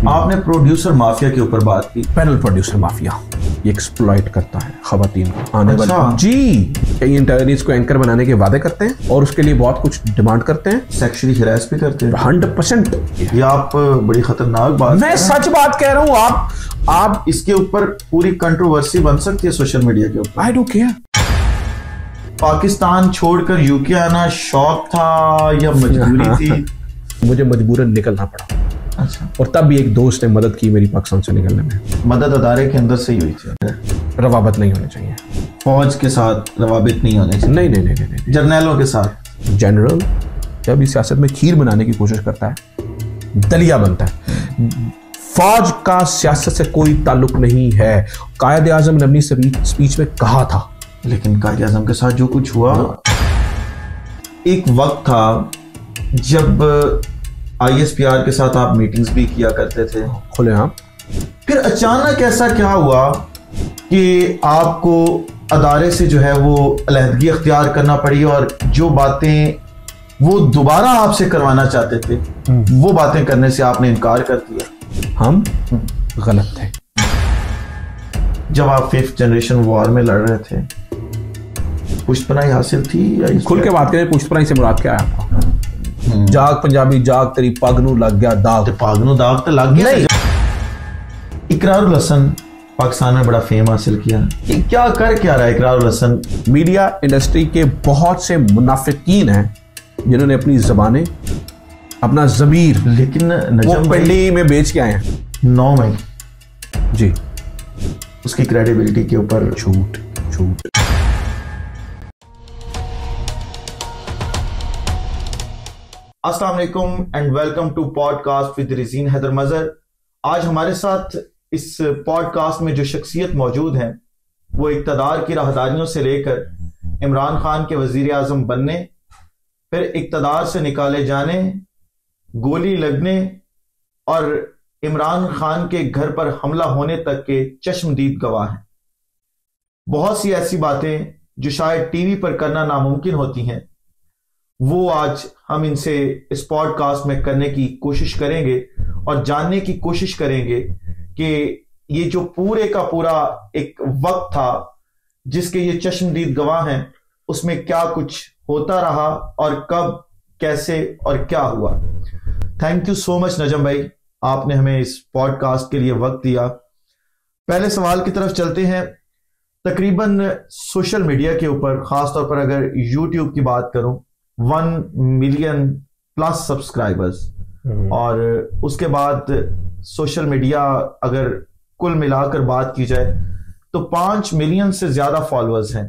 आपने producer mafia के ऊपर बात की। पैनल प्रोड्यूसर माफिया ये एक्सप्लॉइट करता है खवातीन को आने अच्छा। वाले जी कई इंटरव्यूज को एंकर बनाने के वादे करते हैं और उसके लिए बहुत कुछ डिमांड करते हैं, सेक्सुअली हिरास भी करते हैं। 100%। ये आप बड़ी खतरनाक बात मैं सच बात कह रहा हूँ। आप इसके ऊपर पूरी कंट्रोवर्सी बन सकती है सोशल मीडिया के ऊपर। I don't care. पाकिस्तान छोड़कर यूके आना शौक था या मजबूरी थी? मुझे मजबूरन निकलना पड़ा। अच्छा। और तब भी एक दोस्त ने मदद की मेरी पाकिस्तान से निकलने में। मदद अदारे के अंदर से ही हुई थी। रवाबत नहीं होनी चाहिए, फौज के साथ रवाबित नहीं होने चाहिए। नहीं नहीं नहीं नहीं, नहीं। जर्नैलों के साथ। जनरल जब इस सियासत में खीर बनाने की कोशिश करता है दलिया बनता है। फौज का सियासत से कोई ताल्लुक नहीं है। कायद आजम ने अपनी स्पीच में कहा था। लेकिन कायद आजम के साथ जो कुछ हुआ, एक वक्त था जब ISPR के साथ आप मीटिंग्स भी किया करते थे खुलेआम। फिर अचानक ऐसा क्या हुआ कि आपको अदारे से जो है वो अलहदगी अख्तियार करना पड़ी और जो बातें वो दोबारा आपसे करवाना चाहते थे वो बातें करने से आपने इनकार कर दिया? हम गलत थे। जब आप 5th जनरेशन वॉर में लड़ रहे थे, पुष्टपनाही हासिल थी या खुल के बात करें, पुष्टपनाही से मुराद क्या है आपका? जाग पंजाबी जाग तेरी पग नू लग गया दाग। पग नू दाग तो लग गया। इकरारुल हसन पाकिस्तान में बड़ा फेम हासिल किया। ये क्या कर क्या रहा है इकरारुल हसन? मीडिया इंडस्ट्री के बहुत से मुनाफिकीन हैं जिन्होंने अपनी जबानें, अपना ज़मीर, लेकिन नजम पिंडी में बेच के आए हैं। 9 मई जी उसकी क्रेडिबिलिटी के ऊपर झूठ झूठ। अस्सलाम वालेकुम and welcome to podcast with Razeen Haider Mazhar. आज हमारे साथ इस पॉडकास्ट में जो शख्सियत मौजूद हैं वो इक़्तिदार की राहदारियों से लेकर इमरान खान के वज़ीर आज़म बनने, फिर इक़्तिदार से निकाले जाने, गोली लगने और इमरान खान के घर पर हमला होने तक के चश्मदीद गवाह हैं। बहुत सी ऐसी बातें जो शायद टीवी पर करना नामुमकिन होती हैं, वो आज हम इनसे इस पॉडकास्ट में करने की कोशिश करेंगे और जानने की कोशिश करेंगे कि ये जो पूरे का पूरा एक वक्त था जिसके ये चश्मदीद गवाह हैं, उसमें क्या कुछ होता रहा और कब, कैसे और क्या हुआ। थैंक यू सो मच नजम भाई, आपने हमें इस पॉडकास्ट के लिए वक्त दिया। पहले सवाल की तरफ चलते हैं। तकरीबन सोशल मीडिया के ऊपर, खासतौर पर अगर यूट्यूब की बात करूं, 1 मिलियन प्लस सब्सक्राइबर्स, और उसके बाद सोशल मीडिया अगर कुल मिलाकर बात की जाए तो 5 मिलियन से ज्यादा फॉलोअर्स हैं।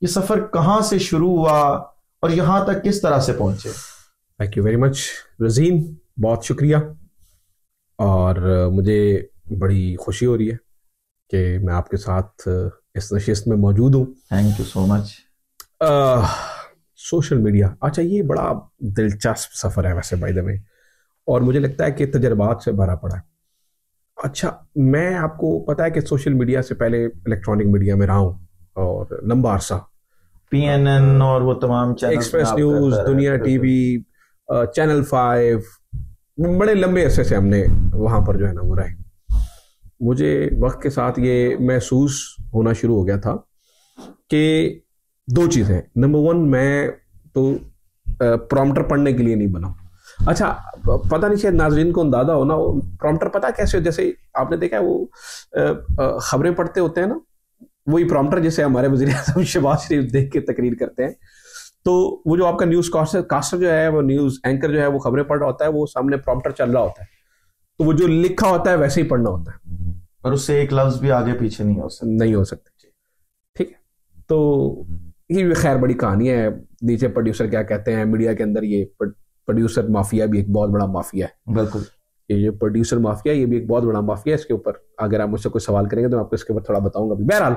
ये सफर कहां से शुरू हुआ और यहां तक किस तरह से पहुंचे? थैंक यू वेरी मच रज़ीन, बहुत शुक्रिया। और मुझे बड़ी खुशी हो रही है कि मैं आपके साथ इस नशिस्त में मौजूद हूँ। Thank you so much. Social media, अच्छा ये बड़ा दिलचस्प सफ़र है वैसे बाय द वे, और मुझे लगता है कि तजर्बात से भरा पड़ा है। अच्छा, मैं आपको पता है कि सोशल मीडिया से पहले इलेक्ट्रॉनिक मीडिया में रहा हूँ और लंबा अरसा PNN और वो तमाम चैनल, एक्सप्रेस न्यूज़, दुनिया टीवी, चैनल 5, बड़े लंबे अरसे से हमने वहाँ पर जो है ना वो रहे। मुझे वक्त के साथ ये महसूस होना शुरू हो गया था कि 2 चीज़ें। नंबर 1, मैं तो प्रॉम्प्टर पढ़ने के लिए नहीं बना। अच्छा, पता नहीं शायद नाज़रीन को अंदाजा हो ना, वो प्रॉम्प्टर पता कैसे, जैसे आपने देखा है वो खबरें पढ़ते होते हैं ना, वही प्रॉम्प्टर जैसे हमारे वज़ीर आज़म शहबाज शरीफ देख के तकरीर करते हैं, तो वो जो आपका न्यूज़ कास्टर जो है, वो न्यूज़ एंकर जो है, वो खबरें पढ़ रहा होता है, वो सामने प्रॉम्प्टर चल रहा होता है, तो वो जो लिखा होता है वैसे ही पढ़ना होता है और उससे एक लफ्ज भी आगे पीछे नहीं हो सकते। ठीक है, तो ये खैर बड़ी कहानी है। नीचे प्रोड्यूसर क्या कहते हैं मीडिया के अंदर, ये प्रोड्यूसर माफिया भी एक बहुत बड़ा माफिया है। बिल्कुल, ये प्रोड्यूसर माफिया, ये भी एक बहुत बड़ा माफिया है। इसके ऊपर अगर आप मुझसे कोई सवाल करेंगे तो मैं आपको इसके ऊपर थोड़ा बताऊंगा भी। बहरहाल,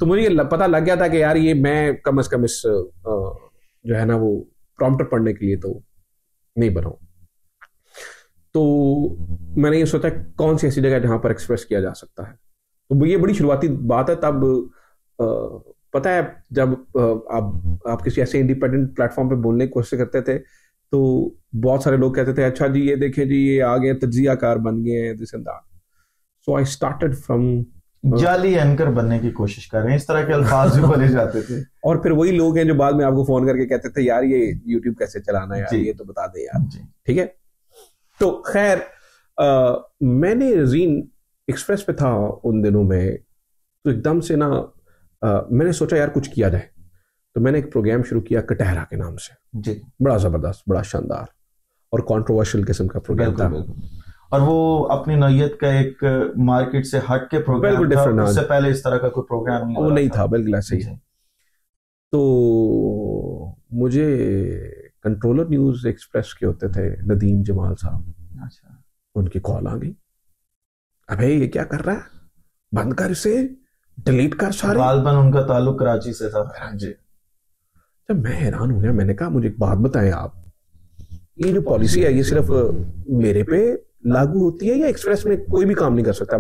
तो मुझे ये पता लग गया था कि यार ये मैं कम से कम इस जो है ना वो प्रॉम्प्टर पढ़ने के लिए तो नहीं बनाऊं। तो मैंने ये सोचा कौन सी ऐसी जगह जहां पर एक्सप्रेस किया जा सकता है। तो ये बड़ी शुरुआती बात है। तब पता है जब आप किसी ऐसे इंडिपेंडेंट प्लेटफॉर्म पे बोलने की कोशिश करते थे तो बहुत सारे लोग कहते थे अच्छा जी ये देखें जी ये आ गए तज्जियाकार बन गए हैं this and that. So I started from जाली एंकर बनने की कोशिश कर रहे हैं, इस तरह के अल्फाज भी बोले जाते थे। और फिर वही लोग हैं जो बाद में आपको फोन करके कहते थे यार ये यूट्यूब कैसे चलाना है यार, ये तो बता दे यार। ठीक है, तो खैर मैंने रीन एक्सप्रेस पे था उन दिनों में, तो एकदम से ना मैंने सोचा यार कुछ किया जाए, तो मैंने एक प्रोग्राम शुरू किया कटहरा के नाम से जी। बड़ा जबरदस्त, बड़ा शानदार और कंट्रोवर्शियल किस्म का प्रोग्राम था। और वो अपनी नौयत का एक मार्केट से हट के प्रोग्राम था, उससे पहले इस तरह का कोई प्रोग्राम नहीं, वो नहीं था, बिल्कुल ऐसे ही। तो मुझे कंट्रोलर न्यूज एक्सप्रेस के होते थे नदीम जमाल साहब, अच्छा, उनकी कॉल आ गई, अबे ये क्या कर रहा है, बंद कर इसे, डिलीट कर सारे। गालबन उनका ताल्लुक कराची से था जी। जब मैं हैरान हो गया, मैंने कहा मुझे एक बात बताएं आप, ये जो पॉलिसी है ये सिर्फ मेरे पे लागू होती है या एक्सप्रेस में कोई भी काम नहीं कर सकता?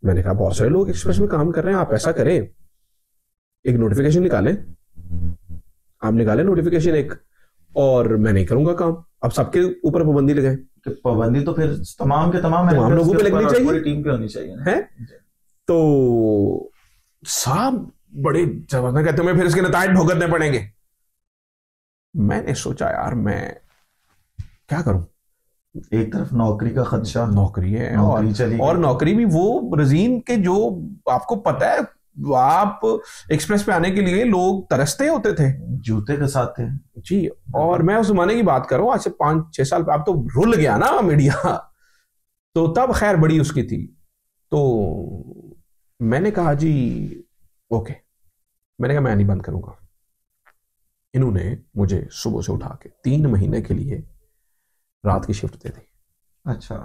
मैंने कहा बहुत सारे लोग एक्सप्रेस में काम कर रहे हैं, आप ऐसा करें एक नोटिफिकेशन निकालें, आप निकालें नोटिफिकेशन एक, और मैं नहीं करूंगा काम। अब सबके ऊपर पाबंदी लगाएं। पाबंदी तो फिर तमाम के तमाम लोगों पे लगनी चाहिए, टीम पे होनी चाहिए है। तो साहब बड़े जबरदस्त कहते हैं फिर इसके नतायज भुगतने पड़ेंगे। मैंने सोचा यार मैं क्या करूं, एक तरफ नौकरी का खदशा, नौकरी है और नौकरी भी वो रजीन के जो आपको पता है, आप एक्सप्रेस पे आने के लिए लोग तरसते होते थे, जूते के साथ थे जी। और मैं उस जमाने की बात कर रहा हूँ, आज से 5-6 साल अब तो रुल गया ना मीडिया, तो तब खैर बड़ी उसकी थी। तो मैंने कहा जी ओके, मैंने कहा मैं नहीं बंद करूंगा। इन्होंने मुझे सुबह से उठा के 3 महीने के लिए रात की शिफ्ट दे दी। अच्छा,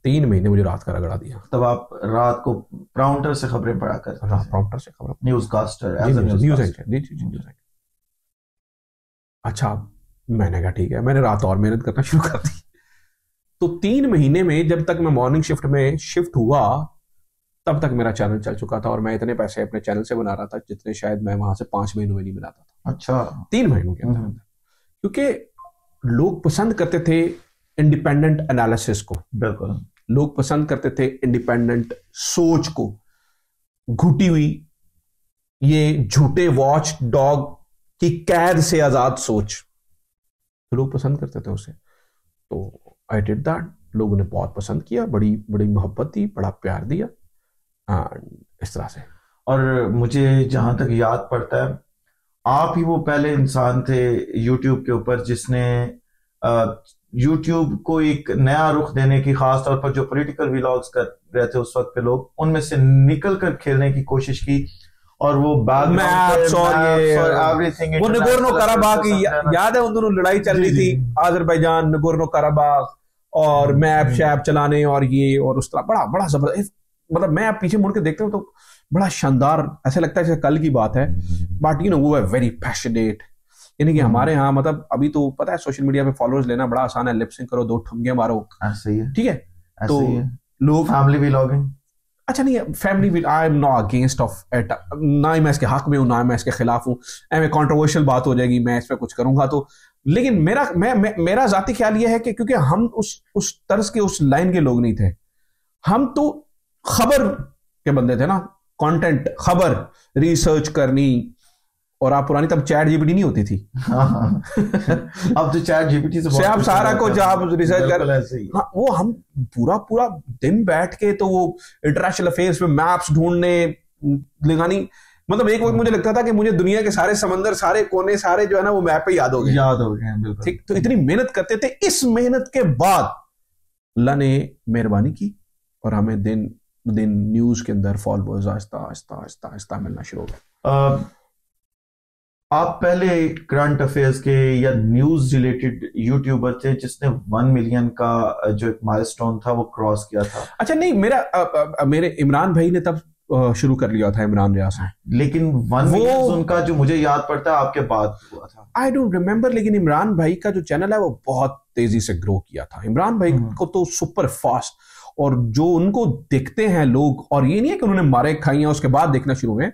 3 महीने मुझे रात का रगड़ा दिया। तब आप रात को प्राउंटर से खबरें पढ़ा कर? प्राउंटर से खबर, न्यूज कास्टर, न्यूज एंकर। अच्छा, मैंने कहा ठीक है, मैंने रात और मेहनत करना शुरू कर दी। तो 3 महीने में जब तक मैं मॉर्निंग शिफ्ट में शिफ्ट हुआ तब तक मेरा चैनल चल चुका था, और मैं इतने पैसे अपने चैनल से बना रहा था जितने शायद मैं वहां से 5 महीनों में नहीं बनाता था। अच्छा, 3 महीनों के अंदर, क्योंकि लोग पसंद करते थे इंडिपेंडेंट एनालिसिस को, बिल्कुल लोग पसंद करते थे इंडिपेंडेंट सोच को, घुटी हुई ये झूठे वॉच डॉग की कैद से आजाद सोच, तो लोग पसंद करते थे उसे। तो आई डिड दैट, लोगों ने बहुत पसंद किया, बड़ी बड़ी मोहब्बत दी, बड़ा प्यार दिया, इस तरह से। और मुझे जहां तक याद पड़ता है, आप ही वो पहले इंसान थे यूट्यूब के ऊपर जिसने यूट्यूब को एक नया रुख देने की, खास तौर पर जो पॉलिटिकल व्लॉग्स कर रहे थे उस वक्त पे लोग, उनमें से निकल कर खेलने की कोशिश की। और वो मैप्स और एवरीथिंग, वो नगोर्नो कराबाख की याद है, उन दोनों लड़ाई चल रही थी, अजरबैजान नगोर्नो कराबाख, और मैप शैप चलाने और ये और उस तरह, बड़ा बड़ा जबरदस्त। मतलब मैं आप पीछे मुड़ के देखता हूँ तो बड़ा शानदार, ऐसा लगता है जैसे कल की बात है, बट यू नो वो है वेरी पैशनेट। यानी कि हमारे यहाँ मतलब अभी तो पता है सोशल मीडिया पे फॉलोअर्स लेना बड़ा आसान है, लिपसिंग करो, 2 ठुमके मारो, सही है, ठीक है। तो लोग फैमिली व्लॉगिंग, अच्छा नहीं है family, I am not against of it, ना ही मैं इसके हक में हूँ ना मैं इसके खिलाफ हूँ। एम कंट्रोवर्शियल बात हो जाएगी, मैं इस पर कुछ करूंगा तो, लेकिन मेरा जाती ख्याल यह है कि क्योंकि हम उस तर्ज के उस लाइन के लोग नहीं थे, हम तो खबर के बंदे थे ना, कंटेंट, खबर, रिसर्च करनी। और आप पुरानी तब चैट जीपीटी नहीं होती थी, अब तो चैट जीपीटी से आप सारा कुछ आप रिसर्च कर, हाँ, वो हम पूरा दिन बैठ के तो वो इंटरनेशनल अफेयर्स में मैप्स ढूंढने लगानी। मतलब एक वक्त मुझे लगता था कि मुझे दुनिया के सारे समंदर, सारे कोने, सारे जो है ना वो मैप पे याद हो गए। ठीक, तो इतनी मेहनत करते थे। इस मेहनत के बाद अल्लाह ने मेहरबानी की और हमें दिन न्यूज के अंदर फॉलोअर्स आहिस्ता मिलना शुरू हो गए। आप पहले करंट अफेयर्स के या न्यूज रिलेटेड यूट्यूबर थे जिसने 1 मिलियन का जो एक माइलस्टोन था वो क्रॉस किया था। अच्छा नहीं, मेरे इमरान भाई ने तब शुरू कर लिया था, इमरान रियाज, लेकिन 1 मिलियन उनका जो मुझे याद पड़ता है आपके बाद हुआ था। आई डोंट रिमेम्बर, लेकिन इमरान भाई का जो चैनल है वो बहुत तेजी से ग्रो किया था। इमरान भाई को तो सुपर फास्ट, और जो उनको देखते हैं लोग, और ये नहीं है कि उन्होंने मारे खाई हैं उसके बाद देखना शुरू हुए,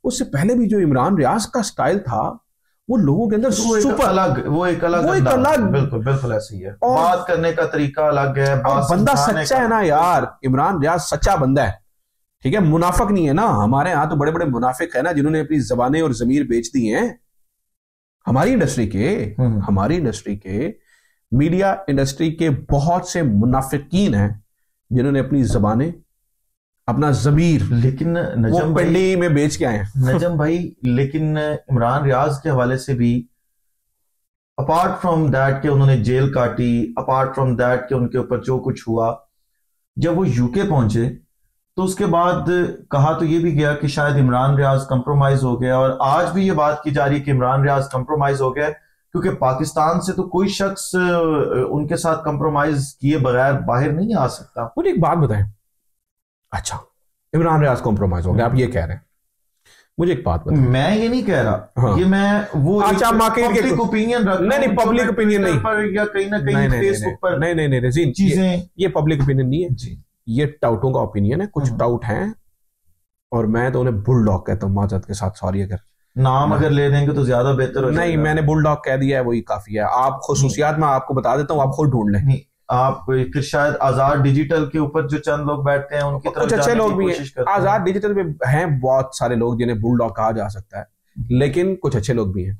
उससे पहले भी जो इमरान रियाज का स्टाइल था वो लोगों के अंदर वो एक अलग बिल्कुल बिल्कुल ऐसी है, बात करने का तरीका अलग है, बंदा सच्चा है ना यार, इमरान रियाज सच्चा बंदा है, ठीक है, मुनाफिक नहीं है ना। हमारे यहाँ तो बड़े बड़े मुनाफिक है ना, जिन्होंने अपनी जबानें और जमीर बेच दी हैं। हमारी इंडस्ट्री के मीडिया इंडस्ट्री के बहुत से मुनाफिकीन हैं जिन्होंने अपनी जबानें, अपना जमीर, लेकिन वो पिंडी में बेच के आए हैं। नजम भाई, लेकिन इमरान रियाज के हवाले से भी, अपार्ट फ्रॉम दैट के उन्होंने जेल काटी, अपार्ट फ्रॉम दैट के उनके ऊपर जो कुछ हुआ, जब वो यूके पहुंचे तो उसके बाद कहा तो ये भी गया कि शायद इमरान रियाज कंप्रोमाइज हो गया, और आज भी ये बात की जा रही है कि इमरान रियाज कंप्रोमाइज हो गया, क्योंकि पाकिस्तान से तो कोई शख्स उनके साथ कंप्रोमाइज किए बगैर बाहर नहीं आ सकता। मुझे एक बात बताएं, अच्छा इमरान रियाज कॉम्प्रोमाइज हो गया, आप ये कह रहे हैं, मुझे एक बात बताएं। मैं ये नहीं कह रहा, हाँ। ये मैं वो अच्छा पब्लिक ओपिनियन रख, नहीं पब्लिक ओपिनियन नहीं, पर या कहीं ना कहीं फेसबुक पर, नहीं रजीन, चीजें ये पब्लिक ओपिनियन नहीं है जी, ये टाउटों का ओपिनियन है, कुछ टाउट हैं, और मैं तो उन्हें बुलडॉग कहता हूँ माजरत के साथ, सॉरी अगर नाम अगर ले देंगे तो ज्यादा बेहतर हो जाएगा। नहीं, मैंने बुलडॉग कह दिया है, वही काफी है। आप खुसूसियात मैं आपको बता देता हूँ, आप खुद ढूंढ लें। आप फिर शायद आजाद डिजिटल के ऊपर जो चंद लोग बैठते हैं उनकी तरफ, अच्छे लोग भी हैं आजाद डिजिटल पे, हैं बहुत सारे लोग जिन्हें बुलडॉग कहा जा सकता है, लेकिन कुछ अच्छे लोग भी हैं।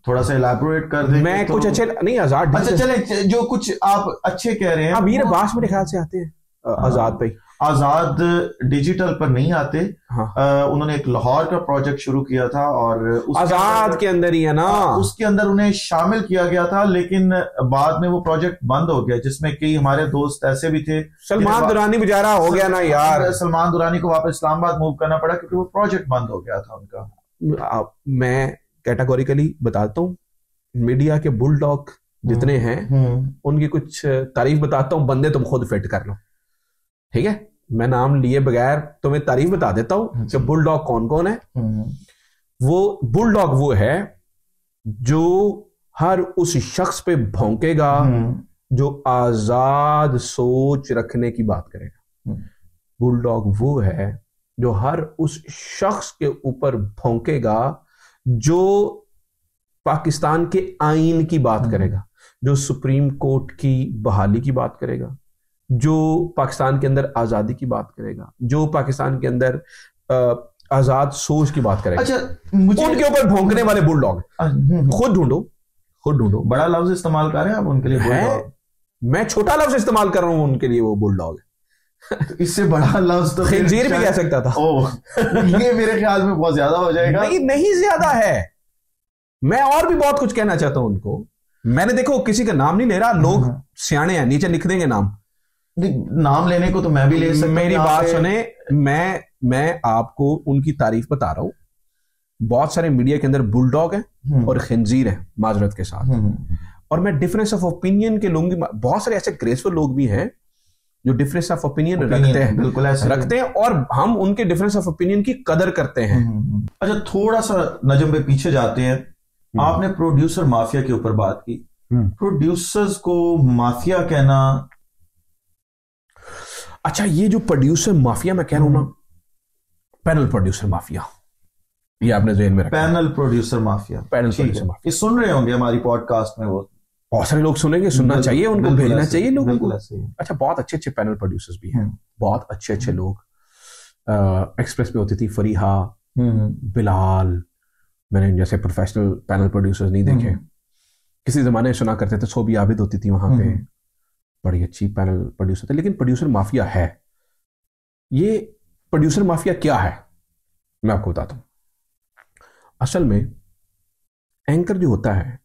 थोड़ा सा इलैबोरेट कर दें। मैं कुछ अच्छे नहीं, आजाद, अच्छा चले, जो कुछ आप अच्छे कह रहे हैं, अमीर अब्बास मेरे ख्याल से आते हैं आजाद पे, आजाद डिजिटल पर नहीं आते। हाँ। उन्होंने एक लाहौर का प्रोजेक्ट शुरू किया था, और आजाद के अंदर ही है ना, उसके अंदर उन्हें शामिल किया गया था, लेकिन बाद में वो प्रोजेक्ट बंद हो गया, जिसमें कई हमारे दोस्त ऐसे भी थे। सलमान दुरानी बेचारा हो गया ना यार, सलमान दुरानी को वापस इस्लामाबाद मूव करना पड़ा क्योंकि वो प्रोजेक्ट बंद हो गया था उनका। मैं कैटेगोरिकली बताता हूँ, मीडिया के बुलडॉग जितने हैं उनकी कुछ तारीफ बताता हूँ, बंदे तुम खुद फिट कर लो, ठीक है। मैं नाम लिए बगैर तुम्हें तारीफ बता देता हूं कि बुलडॉग कौन कौन है। वो बुलडॉग वो है जो हर उस शख्स पे भौंकेगा जो आजाद सोच रखने की बात करेगा। बुलडॉग वो है जो हर उस शख्स के ऊपर भौंकेगा जो पाकिस्तान के आईन की बात करेगा, जो सुप्रीम कोर्ट की बहाली की बात करेगा, जो पाकिस्तान के अंदर आजादी की बात करेगा, जो पाकिस्तान के अंदर आजाद सोच की बात करेगा। अच्छा, मुझे उनके ऊपर भौंकने वाले बुलडॉग खुद ढूंढो। बड़ा लफ्ज इस्तेमाल कर रहे हैं आप उनके लिए बुलडॉग? मैं छोटा लफ्ज इस्तेमाल कर रहा हूं उनके लिए, वो बुलडॉग है। तो इससे बड़ा लफ्ज तो खंजीर भी कह सकता था। ये मेरे ख्याल में बहुत ज्यादा हो जाएगा। नहीं ज्यादा है। मैं और भी बहुत कुछ कहना चाहता हूं उनको। मैंने देखो किसी का नाम नहीं ले रहा, लोग सियाने हैं, नीचे लिख देंगे नाम लेने को तो मैं भी ले सकता हूं। मेरी बात सुने, मैं आपको उनकी तारीफ बता रहा हूं। बहुत सारे मीडिया के अंदर बुलडॉग है और खंजीर है, माजरत के साथ। और मैं डिफरेंस ऑफ ओपिनियन के लोग, बहुत सारे ऐसे ग्रेसफुल लोग भी हैं जो डिफरेंस ऑफ ओपिनियन रखते हैं, बिल्कुल ऐसे रखते हैं, और हम उनके डिफरेंस ऑफ ओपिनियन की कदर करते हैं। अच्छा, थोड़ा सा नजम पे पीछे जाते हैं। आपने प्रोड्यूसर माफिया के ऊपर बात की। प्रोड्यूसर्स को माफिया कहना, अच्छा ये जो प्रोड्यूसर माफिया मैं कह रहा हूं ना, पैनल प्रोड्यूसर माफिया, ये आपने जेल में रखा। पैनल प्रोड्यूसर माफिया, ये सुन रहे होंगे हमारी पॉडकास्ट में, वो बहुत सारे लोग सुनेंगे, सुनना चाहिए, उनको भेजना चाहिए लोगों को। अच्छा, बहुत अच्छे अच्छे पैनल प्रोड्यूसर्स भी हैं, बहुत अच्छे अच्छे लोग। एक्सप्रेस पे होती थी फरीहा, बिलाल, मैंने जैसे प्रोफेशनल पैनल प्रोड्यूसर्स नहीं देखे। किसी जमाने सुना करते थे, सोबी आबिद होती थी वहां पे, बड़ी अच्छी पैनल प्रोड्यूसर थे। लेकिन प्रोड्यूसर माफिया है, ये प्रोड्यूसर माफिया क्या है मैं आपको बताता हूं। असल में एंकर जो होता है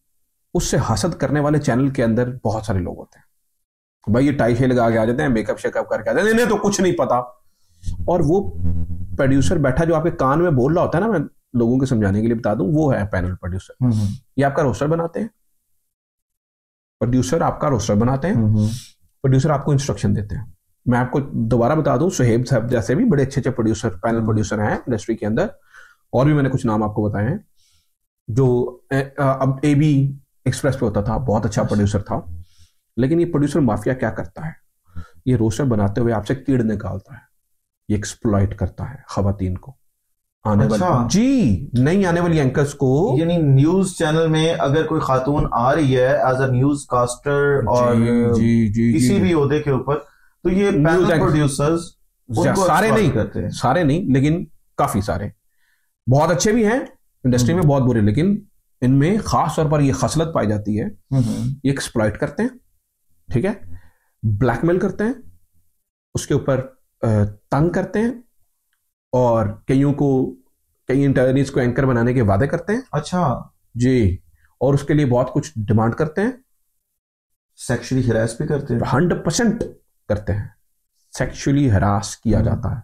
उससे हसद करने वाले चैनल के अंदर बहुत सारे लोग होते हैं। भाई ये टाई शे लगा के आ जाते हैं, मेकअप शेकअप करके आ जाते हैं, इन्हें तो कुछ नहीं पता। और वो प्रोड्यूसर बैठा जो आपके कान में बोल रहा होता है ना, मैं लोगों को समझाने के लिए बता दूं, वो है पैनल प्रोड्यूसर। ये आपका रोस्टर बनाते हैं, प्रोड्यूसर आपका रोस्टर बनाते हैं, प्रोड्यूसर आपको इंस्ट्रक्शन देते हैं। मैं आपको दोबारा बता दूं, सुहेब साहब जैसे भी बड़े अच्छे अच्छे प्रोड्यूसर, पैनल प्रोड्यूसर हैं इंडस्ट्री के अंदर, और भी मैंने कुछ नाम आपको बताए हैं। जो अब एबी एक्सप्रेस पे होता था, बहुत अच्छा प्रोड्यूसर था। लेकिन ये प्रोड्यूसर माफिया क्या करता है, ये रोस्टर बनाते हुए आपसे कीड़ निकालता है, ये एक्सप्लॉइट करता है खवातीन को, आने अच्छा। वाली जी नई आने वाली एंकर्स को, यानी न्यूज चैनल में अगर कोई खातून आ रही है एज अ न्यूज कास्टर और किसी भी ओहदे के ऊपर, तो ये पैनल प्रोड्यूसर्स सारे नहीं लेकिन काफी सारे, बहुत अच्छे भी हैं इंडस्ट्री में, बहुत बुरे, लेकिन इनमें खास तौर पर ये खसलत पाई जाती है, ये एक्सप्लॉइट करते हैं, ठीक है, ब्लैकमेल करते हैं, उसके ऊपर तंग करते हैं, और कई इंटरव्यूज को एंकर बनाने के वादे करते हैं। अच्छा जी, और उसके लिए बहुत कुछ डिमांड करते हैं, सेक्सुअली हरास भी करते हैं, 100% करते हैं, सेक्सुअली हरास किया जाता है।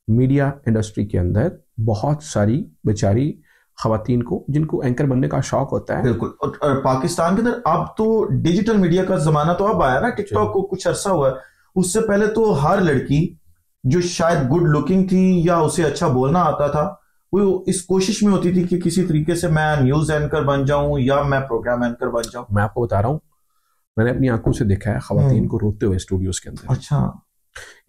मीडिया इंडस्ट्री के अंदर बहुत सारी बेचारी खवातीन को, जिनको एंकर बनने का शौक होता है। बिल्कुल। और पाकिस्तान के अंदर अब तो डिजिटल मीडिया का जमाना तो अब आया ना, टिकटॉक को कुछ अरसा हुआ है, उससे पहले तो हर लड़की जो शायद गुड लुकिंग थी या उसे अच्छा बोलना आता था, वो इस कोशिश में होती थी कि किसी तरीके से मैं न्यूज एंकर बन जाऊं या मैं प्रोग्राम एंकर बन जाऊं। मैं आपको बता रहा हूं, मैंने अपनी आंखों से देखा है खवातीन को रोते हुए स्टूडियोज के अंदर। अच्छा।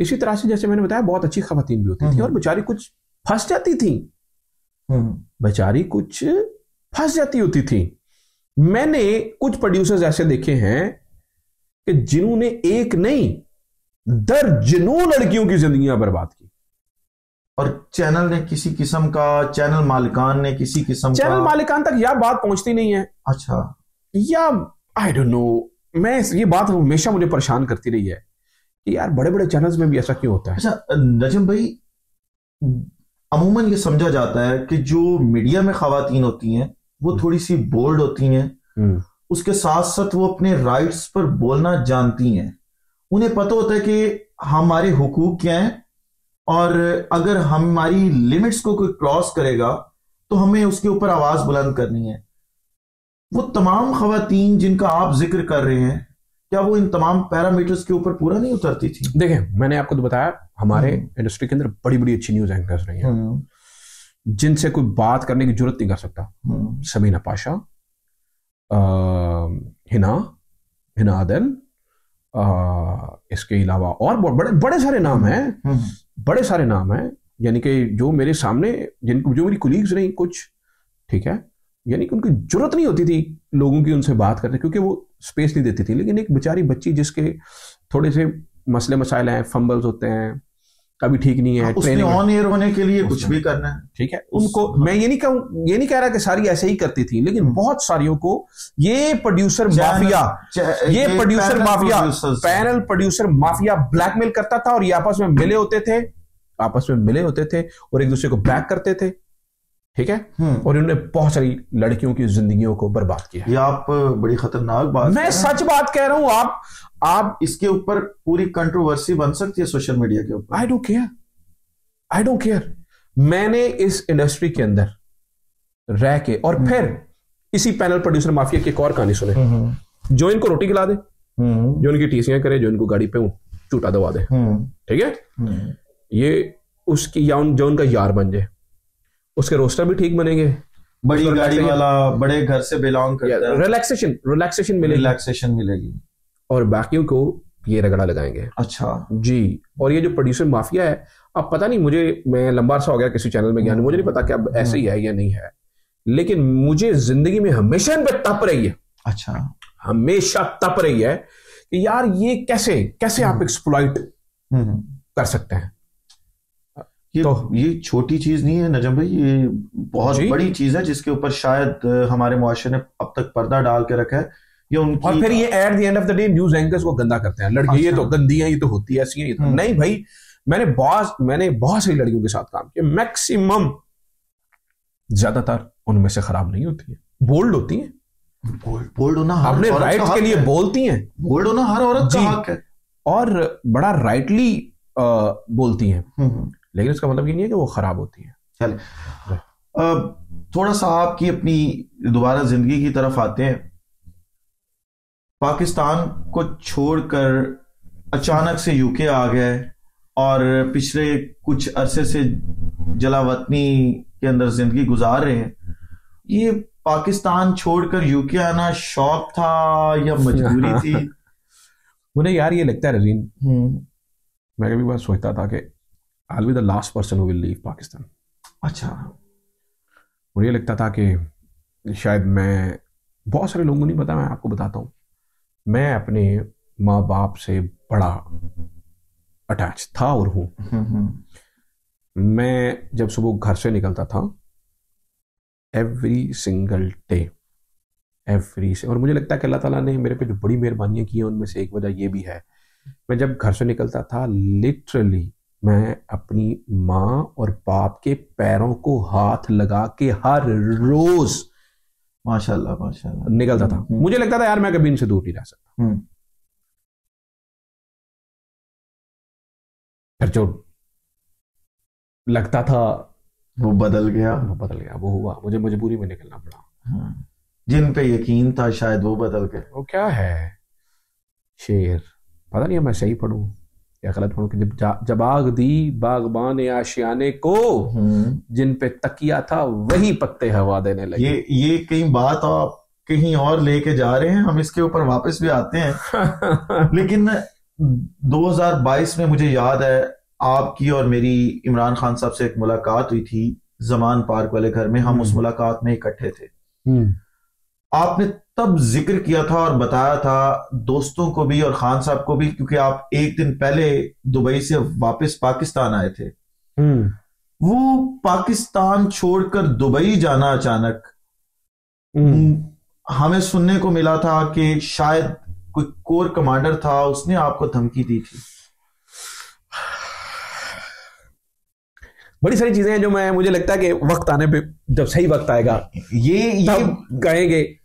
इसी तरह से जैसे मैंने बताया, बहुत अच्छी खवातीन भी होती थी और बेचारी कुछ फंस जाती थी, बेचारी कुछ फंस जाती होती थी। मैंने कुछ प्रोड्यूसर्स ऐसे देखे हैं कि जिन्होंने एक नहीं दर्जनों लड़कियों की जिंदगियां बर्बाद की, और चैनल ने किसी किस्म का, चैनल मालिकान ने किसी किस्म का, चैनल मालिकान तक यह बात पहुंचती नहीं है। अच्छा। या आई डोंट नो, मैं ये बात हमेशा मुझे परेशान करती रही है कि यार बड़े बड़े चैनल्स में भी ऐसा क्यों होता है। अच्छा नजम भाई, अमूमन ये समझा जाता है कि जो मीडिया में खवातीन होती हैं वो थोड़ी सी बोल्ड होती हैं, उसके साथ साथ वो अपने राइट्स पर बोलना जानती हैं, उन्हें पता होता है कि हमारे हुकूक क्या हैं, और अगर हमारी लिमिट्स को कोई क्रॉस करेगा तो हमें उसके ऊपर आवाज बुलंद करनी है। वो तमाम खवातीन जिनका आप जिक्र कर रहे हैं, क्या वो इन तमाम पैरामीटर्स के ऊपर पूरा नहीं उतरती थी? देखें, मैंने आपको तो बताया, हमारे इंडस्ट्री के अंदर बड़ी बड़ी अच्छी न्यूज एंकर्स रही हैं जिनसे कोई बात करने की जरूरत नहीं कर सकता। सबीना पाशा, हिना आदल, इसके अलावा और बड़े बड़े सारे नाम हैं, बड़े सारे नाम हैं, यानी कि जो मेरे सामने, जो मेरी कुलीग्स रही कुछ, ठीक है, यानी कि उनकी जरूरत नहीं होती थी लोगों की उनसे बात करने, क्योंकि वो स्पेस नहीं देती थी। लेकिन एक बेचारी बच्ची जिसके थोड़े से मसले मसाइल हैं, फंबल्स होते हैं, कभी ठीक नहीं है, उसने ऑन एयर होने के लिए कुछ भी करना है, ठीक है, उनको मैं ये नहीं कह रहा कि सारी ऐसे ही करती थी, लेकिन बहुत सारियों को ये producer mafia, panel producer mafia blackmail करता था, और ये आपस में मिले होते थे और एक दूसरे को बैक करते थे, ठीक है, और इन्होंने बहुत सारी लड़कियों की जिंदगियों को बर्बाद किया। ये आप बड़ी खतरनाक बात, मैं सच बात कह रहा हूं। आप इसके ऊपर पूरी कंट्रोवर्सी बन सकती है सोशल मीडिया के ऊपर। I don't care. मैंने इस इंडस्ट्री के अंदर रह के, और फिर इसी पैनल प्रोड्यूसर माफिया की एक और कहानी सुने, जो इनको रोटी खिला दे, जो इनकी टीसियां करे, जो इनको गाड़ी पे चूटा दबा दे, ठीक है, ये उसकी या जो उनका यार बन जाए, उसके रोस्टर भी ठीक बनेंगे, बड़ी गाड़ी वाला, बड़े घर से बिलोंग करता है, रिलैक्सेशन मिलेगी, और बाकियों को ये रगड़ा लगाएंगे। अच्छा जी। और ये जो प्रोड्यूसर माफिया है, अब पता नहीं, मैं लंबा अरसा हो गया किसी चैनल में गया, मुझे नहीं पता कि अब ऐसे ही है या नहीं है, लेकिन मुझे जिंदगी में हमेशा इन पर तप रही है। अच्छा। हमेशा तप रही है कि यार ये कैसे आप एक्सप्लॉइट कर सकते हैं। ये छोटी चीज नहीं है नजम भाई, ये बहुत बड़ी चीज है जिसके ऊपर शायद हमारे मुआशरे ने अब तक पर्दा डाल के रखा है। ये उनकी, और फिर ये at the end of the day news anchors को गंदा करते हैं, लड़की ये तो गंदी है, ये तो होती है ऐसी है, ये तो नहीं भाई। मैंने बहुत सारी लड़कियों के साथ काम किया, मैक्सिमम, ज्यादातर उनमें से खराब नहीं होती है, बोल्ड होती हैं, बोल्ड होना अपने राइट के लिए बोलती हैं, बोल्ड होना हर औरत का हक है, और बड़ा राइटली बोलती हैं, लेकिन इसका मतलब ये नहीं है कि वो खराब होती है। चले थोड़ा सा आपकी अपनी दोबारा जिंदगी की तरफ आते हैं। पाकिस्तान को छोड़कर अचानक से यूके आ गए और पिछले कुछ अरसे से जलावतनी के अंदर जिंदगी गुजार रहे हैं। ये पाकिस्तान छोड़कर यूके आना शौक था या मजबूरी थी? मुझे यार ये लगता है रजीन, मैं कभी बार सोचता था कि I'll be the last person who will leave Pakistan. अच्छा। मुझे लगता था कि शायद मैं, बहुत सारे लोगों को नहीं पता, मैं आपको बताता हूँ, मैं अपने माँ बाप से बड़ा अटैच था और हूँ। मैं जब सुबह घर से निकलता था, एवरी सिंगल डे, और मुझे लगता है कि अल्लाह ताला ने मेरे पे जो बड़ी मेहरबानियां की हैं उनमें से एक वजह यह भी है, मैं जब घर से निकलता था लिटरली मैं अपनी माँ और बाप के पैरों को हाथ लगा के हर रोज माशाल्लाह माशाल्लाह निकलता था। मुझे लगता था यार मैं कभी इनसे दूर नहीं रह सकता। फिर जो लगता था वो बदल गया, वो हुआ, मुझे मजबूरी में निकलना पड़ा। जिन पे यकीन था शायद वो बदल गए। वो क्या है शेर, पता नहीं मैं सही पढ़ूं या गलत पढ़ूं, कि जब आग दी बागबान आशियाने को, जिन पे तकिया था वही पत्ते हवा देने लगे। ये कहीं बात आप कहीं और लेके जा रहे हैं, हम इसके ऊपर वापस भी आते हैं। लेकिन 2022 में मुझे याद है आपकी और मेरी इमरान खान साहब से एक मुलाकात हुई थी जमान पार्क वाले घर में। हम उस मुलाकात में इकट्ठे थे। आपने तब जिक्र किया था और बताया था दोस्तों को भी और खान साहब को भी, क्योंकि आप एक दिन पहले दुबई से वापस पाकिस्तान आए थे। वो पाकिस्तान छोड़कर दुबई जाना अचानक, हमें सुनने को मिला था कि शायद कोई कोर कमांडर था, उसने आपको धमकी दी थी। बड़ी सारी चीजें हैं जो मुझे लगता है कि वक्त आने पे, जब सही वक्त आएगा ये कहेंगे।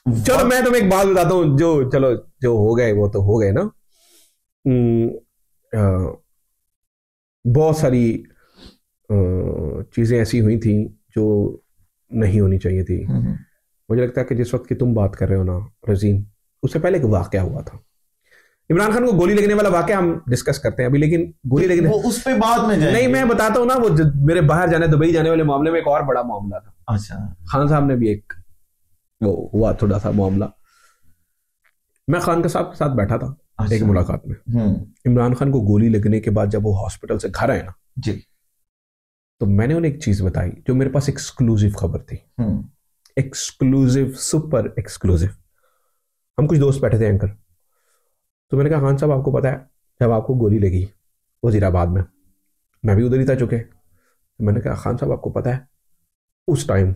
चलो मैं तुम्हें एक बात बताता हूँ, जो हो गए वो तो हो गए ना। बहुत सारी चीजें ऐसी हुई थी जो नहीं होनी चाहिए थी। मुझे लगता है कि जिस वक्त की तुम बात कर रहे हो ना रजीन, उससे पहले एक वाकया हुआ था। इमरान खान को गोली लगने वाला वाकया हम डिस्कस करते हैं अभी, लेकिन गोली लगने वो उस पे बाद में जाएंगे। नहीं, मैं बताता हूँ ना, वो मेरे बाहर जाने, दुबई जाने वाले मामले में एक और बड़ा मामला था। अच्छा। खान साहब ने भी एक वो हुआ थोड़ा सा मामला। मैं खान के साथ बैठा था। अच्छा। एक मुलाकात में इमरान खान को गोली लगने के बाद जब वो हॉस्पिटल से घर आए ना जी, तो मैंने उन्हें एक चीज बताई जो मेरे पास एक्सक्लूसिव खबर थी। Exclusive, super exclusive. हम कुछ दोस्त बैठे थे एंकर, तो मैंने कहा खान साहब आपको पता है जब आपको गोली लगी वजीराबाद में, मैं भी उधर ही था चुके, तो मैंने कहा खान साहब आपको पता है उस टाइम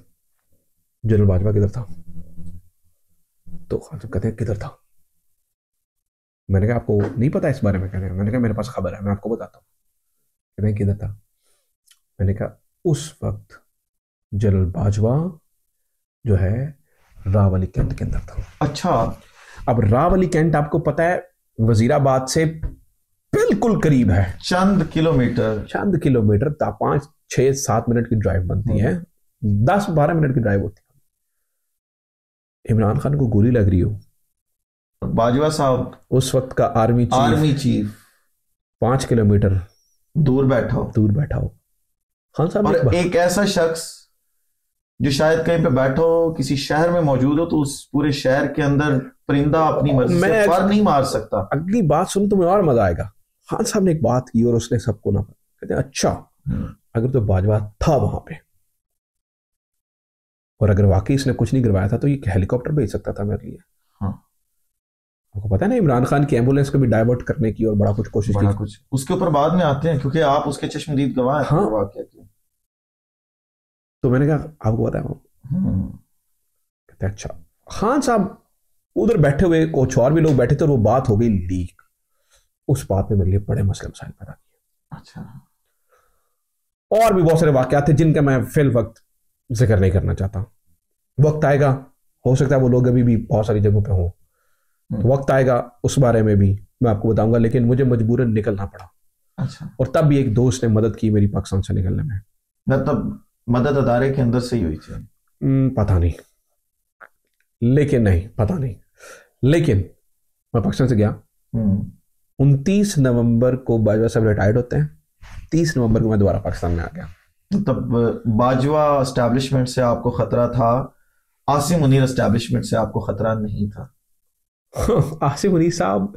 जनरल बाजवा किधर था? तो खान साहब कहते हैं किधर था? मैंने कहा आपको नहीं पता इस बारे में? कहते हैं, मैंने कहा मेरे पास खबर है, मैं आपको बताता हूँ। कहते हैं किधर था? मैंने कहा उस वक्त जनरल बाजवा जो है रावली कैंट के अंदर था। अच्छा। अब रावली कैंट आपको पता है वजीराबाद से बिल्कुल करीब है, चंद किलोमीटर 5, 6, 7 मिनट की ड्राइव बनती है, 10-12 मिनट की ड्राइव होती है। इमरान खान को गोली लग रही हो, बाजवा साहब उस वक्त का आर्मी चीफ 5 किलोमीटर दूर बैठा हो। खान साहब और एक ऐसा शख्स जो शायद कहीं पे बैठो किसी शहर में मौजूद हो, तो उस पूरे शहर के अंदर परिंदा अपनी मर्जी से पर नहीं मार सकता। अगली बात सुन तुम्हें और मजा आएगा। खान साहब ने एक बात की और उसने सबको ना, कहते हैं अच्छा अगर तो बाजवा था वहां पे और अगर वाकई इसने कुछ नहीं करवाया था तो ये हेलीकॉप्टर भेज सकता था मेरे लिए। हाँ। आपको पता है ना इमरान खान की एम्बुलेंस को भी डाइवर्ट करने की और बड़ा कुछ कोशिश की। उसके ऊपर बाद में आते हैं क्योंकि आप उसके चश्मदीद गवाह हैं। हाँ। वाकया की। तो मैंने कहा आपको पता है कहते अच्छा। खान साहब उधर बैठे हुए कुछ और भी लोग बैठे थे और वो बात हो गई लीक। उस बात में मेरे लिए बड़े मसले मसाइल पैदा किए। अच्छा। और भी बहुत सारे वाकयात थे जिनका मैं फिल वक्त जिक्र नहीं करना चाहता। वक्त आएगा, हो सकता है वो लोग अभी भी बहुत सारी जगहों पे हों, तो वक्त आएगा उस बारे में भी मैं आपको बताऊंगा, लेकिन मुझे मजबूरन निकलना पड़ा। अच्छा। और तब भी एक दोस्त ने मदद की मेरी पाकिस्तान से निकलने में। मतलब मदद अदारे के अंदर से ही हुई थी? पता नहीं, लेकिन मैं पाकिस्तान से गया। 29 नवंबर को बाजवा साहब रिटायर्ड होते हैं, 30 नवंबर को मैं दोबारा पाकिस्तान में आ गया। तब बाजवा एस्टैब्लिशमेंट से आपको खतरा था, आसिम मुनीर एस्टैब्लिशमेंट से आपको खतरा नहीं था? आसिम मुनीर साहब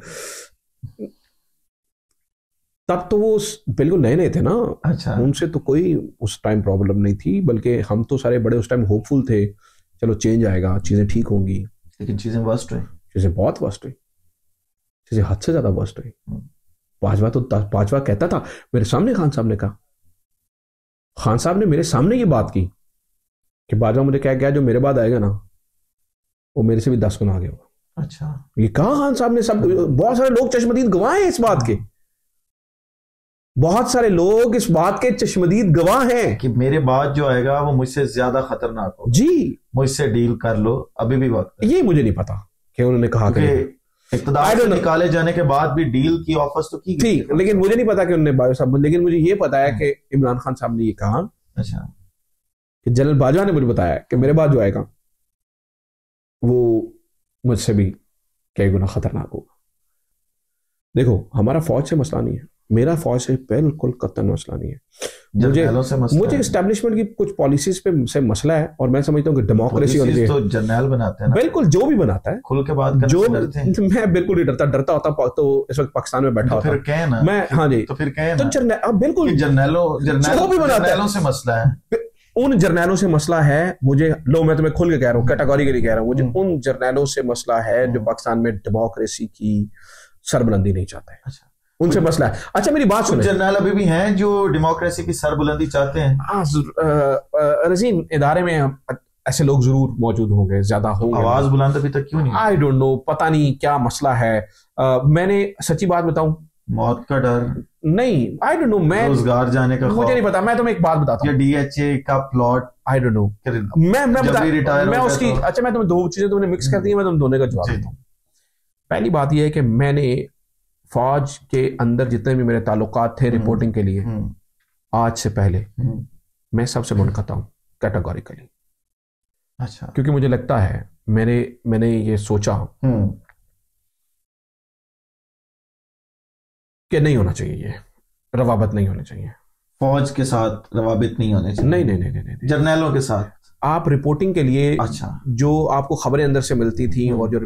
तब तो वो बिल्कुल नए नए थे ना। अच्छा। उनसे तो कोई उस टाइम प्रॉब्लम नहीं थी, बल्कि हम तो सारे बड़े उस टाइम होपफुल थे, चलो चेंज आएगा, चीजें ठीक होंगी। लेकिन चीजें वर्स्ट हुई। चीजें बहुत वर्स्ट हुई, चीजें हद से ज्यादा वर्स्ट हुई। बाजवा कहता था मेरे सामने, खान साहब ने कहा, खान साहब ने मेरे सामने ये बात की कि बाजवा मुझे क्या गया, जो मेरे बाद आएगा ना वो मेरे से भी 10 गुना आगे होगा। अच्छा। ये कहा खान साहब ने। सब बहुत सारे लोग चश्मदीद गवाह हैं इस बात के, बहुत सारे लोग इस बात के चश्मदीद गवाह हैं कि मेरे बाद जो आएगा वो मुझसे ज्यादा खतरनाक हो। जी, मुझसे डील कर लो, अभी भी वक्त है। ये मुझे नहीं पता कि उन्होंने कहा कि इक़्तिदार से निकाले जाने के बाद भी डील की ऑफर्स तो की थी, लेकिन मुझे नहीं पता कि उन्होंने बाजवा साहब, लेकिन मुझे ये पता है कि इमरान खान साहब ने ये कहा। अच्छा। कि जनरल बाजवा ने मुझे बताया कि मेरे बाद जो आएगा वो मुझसे भी कई गुना खतरनाक होगा। देखो, हमारा फौज से मसला नहीं है, मेरा फौज से बिल्कुल कतई मसला नहीं है। मुझे एस्टेब्लिशमेंट की कुछ पॉलिसीज पे से मसला है, और मैं समझता हूँ कि डेमोक्रेसी तो जर्नल बनाते हैं ना। बिल्कुल, जो भी बनाता है खुल के बात करने से डरते हैं। मैं बिल्कुल नहीं डरता होता तो इस वक्त पाकिस्तान में बैठा होता। फिर कहें ना, मैं, हाँ जी, तो फिर कहें तो बिल्कुल जर्नलों से मसला है। उन जर्नैलों से मसला है मुझे, लो मैं तुम्हें खुल के कह रहा हूँ, कैटेगोरिकली कह रहा हूँ, मुझे उन जर्नैलों से मसला है जो पाकिस्तान में डेमोक्रेसी की सरबुलंदी नहीं चाहते हैं। अच्छा, उनसे मसला है। अच्छा, मेरी बात सुनो, जर्नल अभी भी हैं जो डेमोक्रेसी की सरबुलंदी चाहते हैं। रजीन, इदारे में ऐसे लोग जरूर मौजूद होंगे, ज्यादा होंगे। आवाज बुलंद अभी तक क्यों नहीं? आई डोंट नो, पता नहीं क्या मसला है। मैंने सच्ची बात बताऊं, मौत का डर नहीं, आई डोंट नो, मैं रोजगार जाने का मुझे नहीं पता। मैं तुम्हें एक बात बताता हूँ, डीएचए का प्लॉट, आई डोंट नो, मैं उसकी, अच्छा मैं तुम्हें दो चीजें तुमने मिक्स कर दी, मैं तुम दोनों का जवाब देता हूँ। पहली बात यह है कि मैंने फौज के अंदर जितने भी मेरे ताल्लुकात थे रिपोर्टिंग के लिए, आज से पहले मैं सबसे मुनक़ता हूँ कैटेगोरिकली। अच्छा। क्योंकि मुझे लगता है मैंने ये सोचा कि नहीं होना चाहिए, ये रवाबत नहीं होनी चाहिए, फौज के साथ रवाबित नहीं होने चाहिए। नहीं, जर्नैलों के साथ आप रिपोर्टिंग के लिए, अच्छा, जो आपको खबरें अंदर से मिलती थी, और जो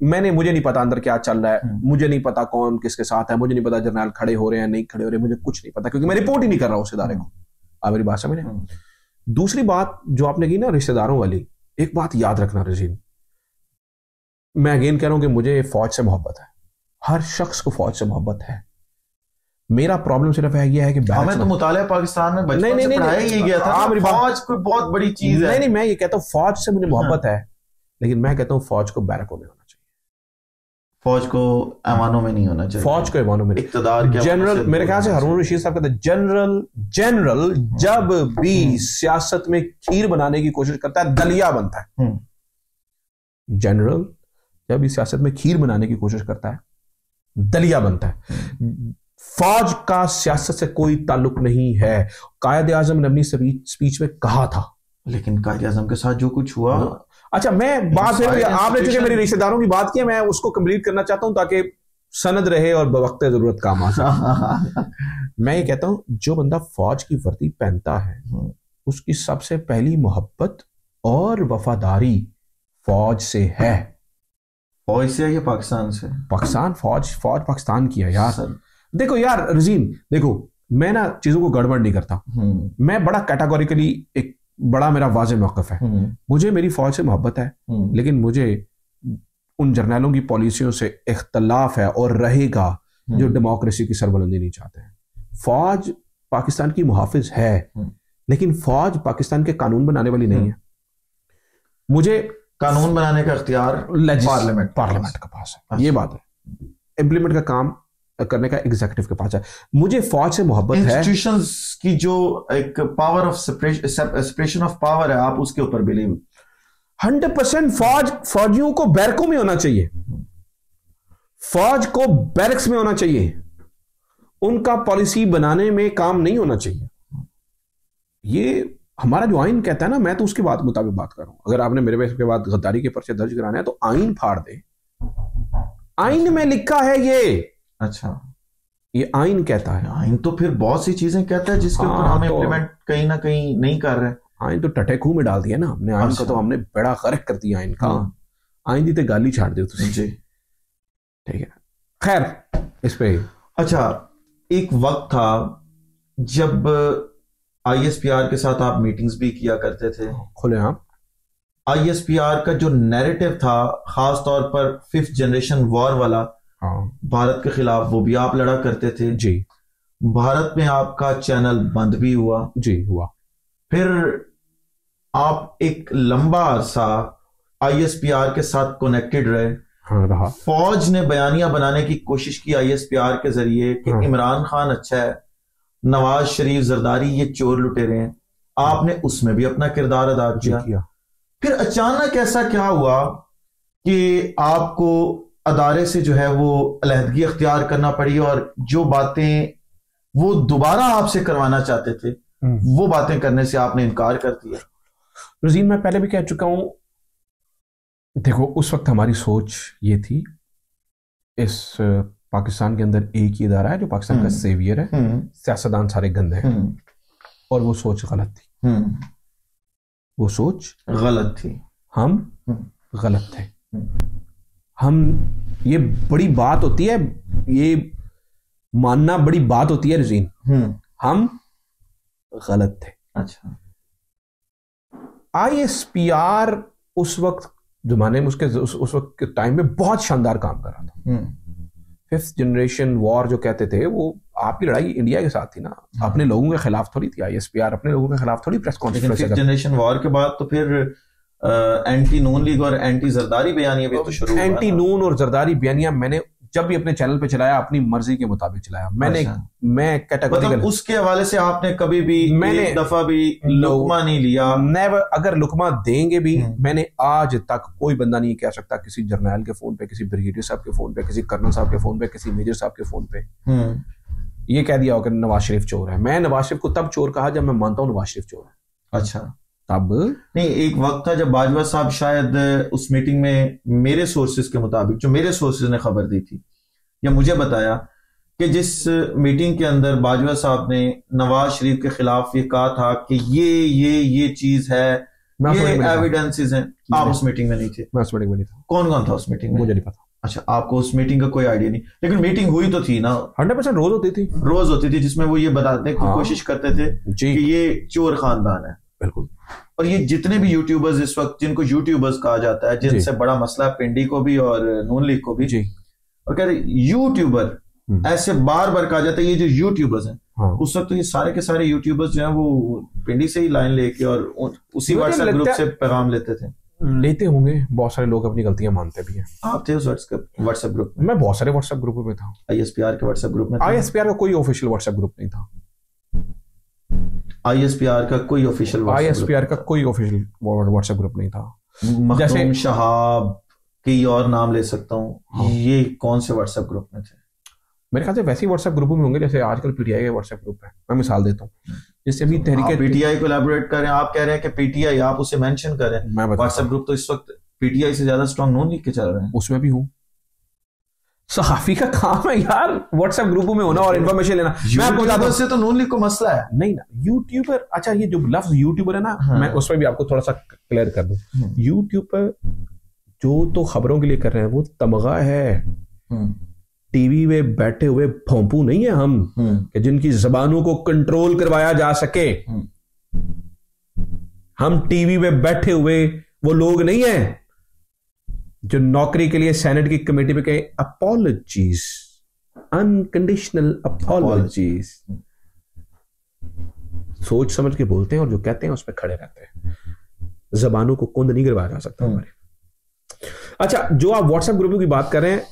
मुझे नहीं पता अंदर क्या चल रहा है, मुझे नहीं पता कौन किसके साथ है, मुझे नहीं पता जर्नल खड़े हो रहे हैं नहीं खड़े हो रहे, मुझे कुछ नहीं पता, क्योंकि मैं रिपोर्ट ही नहीं कर रहा उस इदारे को। आप मेरी बात समझ रहे? दूसरी बात जो आपने की ना रिश्तेदारों वाली, एक बात याद रखना रजीन, मैं अगेन कह रहा हूं कि मुझे फौज से मोहब्बत है, हर शख्स को फौज से मोहब्बत है। मेरा प्रॉब्लम सिर्फ है यह है कि हमें तो मुतालिया पाकिस्तान में बचपन से पढ़ाया ही गया था, फौज कोई बहुत बड़ी चीज है। नहीं, मैं ये कहता हूँ फौज से मुझे मोहब्बत है, लेकिन मैं कहता हूँ फौज को बैरकों में होना चाहिए, फौज को ऐवानों में नहीं होना चाहिए। फौज को ऐवानों में, इक़्तिदार के जनरल, मेरे ख्याल से हारून रशीद साहब कहते हैं, जनरल जब भी सियासत में खीर बनाने की कोशिश करता है दलिया बनता है। जनरल जब भी सियासत में खीर बनाने की कोशिश करता है दलिया बनता है। फौज का सियासत से कोई ताल्लुक नहीं है। कायद आजम ने अपनी स्पीच में कहा था, लेकिन कायद आजम के साथ जो कुछ हुआ, अच्छा मैं बात है, आपने चूंकि मेरे रिश्तेदारों की बात की, मैं उसको कंप्लीट करना चाहता हूं ताकि सनद रहे और बवक्त जरूरत काम आ सके। मैं ये कहता हूं, जो बंदा फौज की वर्दी पहनता है उसकी सबसे पहली मोहब्बत और वफादारी फौज से है। फौज से है या पाकिस्तान से? पाकिस्तान, फौज पाकिस्तान की है यार। देखो यार रजीम, देखो मैं ना चीजों को गड़बड़ नहीं करता, मैं बड़ा कैटेगोरिकली, एक बड़ा मेरा वाज़े मौक़िफ़ है। मुझे मेरी फौज से मोहब्बत है, लेकिन मुझे उन जर्नैलों की पॉलिसियों से इख्तलाफ है और रहेगा जो डेमोक्रेसी की सरबुलंदी नहीं चाहते हैं। फौज पाकिस्तान की मुहाफिज है, लेकिन फौज पाकिस्तान के कानून बनाने वाली नहीं है। मुझे कानून बनाने का इख्तियार पार्लियामेंट के पास है, ये बात है। इम्प्लीमेंट का काम करने का एग्जीक्यूटिव के पास है। मुझे फौज से मोहब्बत है, इंस्टीट्यूशंस की जो एक power of separation of power है, आप उसके ऊपर बिलीव? 100% फौजियों को बैरकों में होना चाहिए, फौज को बैरक्स में होना चाहिए, उनका पॉलिसी बनाने में काम नहीं होना चाहिए। ये हमारा जो आइन कहता है ना, मैं तो उसके बाद मुताबिक बात कर रहा हूं। अगर आपने मेरे के बाद गद्दारी के पर्चे दर्ज कराना है तो आइन फाड़ दे, आइन में लिखा है ये। अच्छा, ये आइन कहता है। आइन तो फिर बहुत सी चीजें कहता है जिसके ऊपर हम इम्प्लीमेंट कहीं ना कहीं नहीं कर रहे। आइन तो टटे खूह में डाल दिया ना हमने, आइन का तो हमने बड़ा गर्क कर दिया आइन का। आइन दी तो गाली छाड़ दे जी, ठीक है, खैर इस पे। अच्छा, एक वक्त था जब आईएसपीआर के साथ आप मीटिंग्स भी किया करते थे खुले। हाँ, आईएसपीआर का जो नैरेटिव था खास तौर पर 5th जनरेशन वॉर वाला, हाँ भारत के खिलाफ, वो भी आप लड़ा करते थे जी। भारत में आपका चैनल बंद भी हुआ जी, हुआ। फिर आप एक लंबा अरसा आईएसपीआर के साथ कनेक्टेड रहे। हाँ, रहा। फौज ने बयानियां बनाने की कोशिश की आईएसपीआर के जरिए कि हाँ। इमरान खान अच्छा है, नवाज शरीफ जरदारी ये चोर लुटेरे हैं। आपने उसमें भी अपना किरदार अदा किया। फिर अचानक ऐसा क्या हुआ कि आपको अदारे से जो है वो अलहदगी अख्तियार करना पड़ी और जो बातें वो दोबारा आपसे करवाना चाहते थे वो बातें करने से आपने इनकार कर दिया? रजीन, मैं पहले भी कह चुका हूं, देखो उस वक्त हमारी सोच ये थी, इस पाकिस्तान के अंदर एक ही इदारा है जो पाकिस्तान का सेवियर है, सियासतदान सारे गंदे हैं, और वो सोच गलत थी। वो सोच गलत थी, हम गलत थे। हम, ये बड़ी बात होती है, ये मानना बड़ी बात होती है रजीन, हम गलत थे। अच्छा, आईएसपीआर उस वक्त जमाने में, उस वक्त के टाइम में बहुत शानदार काम कर रहा था। 5th जनरेशन वॉर जो कहते थे, वो आपकी लड़ाई इंडिया के साथ थी ना, अपने लोगों के खिलाफ थोड़ी थी। आईएसपीआर अपने लोगों के खिलाफ थोड़ी press conference. 5th generation war के बाद तो फिर एंटी नून लीग और एंटी जरदारी बयानियां भी तो शुरू हुआ। एंटी नून और जरदारी बयानियां मैंने जब भी अपने चैनल पे चलाया, अपनी मर्जी के मुताबिक चलाया मैंने। मैं कैटेगोरिकल, मतलब उसके हवाले से आपने कभी भी एक दफा भी लुकमा नहीं लिया? नेवर। अगर लुकमा देंगे भी, मैंने आज तक कोई बंदा नहीं कह सकता किसी जर्नैल के फोन पे, किसी ब्रिगेडियर साहब के फोन पे, किसी कर्नल साहब के फोन पे, किसी मेजर साहब के फोन पे ये कह दिया होगा नवाज शरीफ चोर है। मैं नवाज शरीफ को तब चोर कहा जब मैं मानता हूं नवाज शरीफ चोर है। अच्छा, तब नहीं, एक वक्त था जब बाजवा साहब शायद उस मीटिंग में, मेरे सोर्सेज के मुताबिक, जो मेरे सोर्सेज ने खबर दी थी या मुझे बताया, कि जिस मीटिंग के अंदर बाजवा साहब ने नवाज शरीफ के खिलाफ ये कहा था कि ये चीज है, ये एविडेंसेस हैं। आप उस मीटिंग में नहीं थे? मैं उस मीटिंग में नहीं था। कौन कौन था उस मीटिंग में? मुझे नहीं पता। अच्छा, आपको उस मीटिंग का कोई आइडिया नहीं, लेकिन मीटिंग हुई तो थी ना? 100% रोज होती थी, जिसमें वो ये बताने की कोशिश करते थे कि ये चोर खानदान है। बिल्कुल। और ये जितने भी यूट्यूबर्स इस वक्त, जिनको यूट्यूबर्स कहा जाता है, जिनसे बड़ा मसला है पिंडी को भी और नून लीग को भी, और कहते यूट्यूबर, ऐसे बार बार कहा जाता है ये जो यूट्यूबर्स हैं, उस वक्त तो ये सारे के सारे यूट्यूबर्स जो हैं वो पिंडी से ही लाइन लेके और उसी व्हाट्सएप ग्रुप से पैगाम लेते होंगे। बहुत सारे लोग अपनी गलतियां मानते भी हैं। आप थे उस व्हाट्सएप ग्रुप में? मैं बहुत सारे व्हाट्सएप ग्रुप में था। आईएसपीआर के व्हाट्सएप ग्रुप में? आईएसपीआर का कोई ऑफिशियल व्हाट्सएप ग्रुप नहीं था। आईएसपीआर का कोई ऑफिशियल व्हाट्सएप ग्रुप नहीं था। जैसे शहाब की और नाम ले सकता हूँ, ये कौन से व्हाट्सएप ग्रुप में थे? मेरे ख्याल से वैसे ही व्हाट्सएप ग्रुप में होंगे जैसे आजकल पीटीआई के व्हाट्सएप ग्रुप है। मैं मिसाल देता हूँ, जिससे भी तहरीक पीटीआई को एलैबोरेट करें। आप कह रहे हैं कि पीटीआई, आप उसे मेंशन करें। व्हाट्सएप ग्रुप तो इस वक्त पीटीआई से ज्यादा स्ट्रांग नून लीग के चल रहे हैं। उसमें भी हूँ। सहाफी का काम है यार व्हाट्सएप ग्रुपों में होना और इन्फॉर्मेशन लेना। मैं आपको बताता हूं, से तो नून लीग को मसला है नहीं ना। यूट्यूबर, अच्छा ये जो लफ्ज यूट्यूबर है ना, मैं उसमें भी आपको थोड़ा सा क्लियर कर दूं। यूट्यूब पर जो तो खबरों के लिए कर रहे हैं वो तमगा है। टीवी में बैठे हुए भोंपू नहीं है हम, कि जिनकी जबानों को कंट्रोल करवाया जा सके। हम टीवी में बैठे हुए वो लोग नहीं है जो नौकरी के लिए सेनेट की कमेटी पे कहे अपॉलॉजीज, अनकंडीशनल अपॉलॉजीज। सोच समझ के बोलते हैं और जो कहते हैं उस पर खड़े रहते हैं। जबानों को कुंद नहीं करवाया जा सकता हमारे। अच्छा, जो आप व्हाट्सएप ग्रुप की बात कर रहे हैं,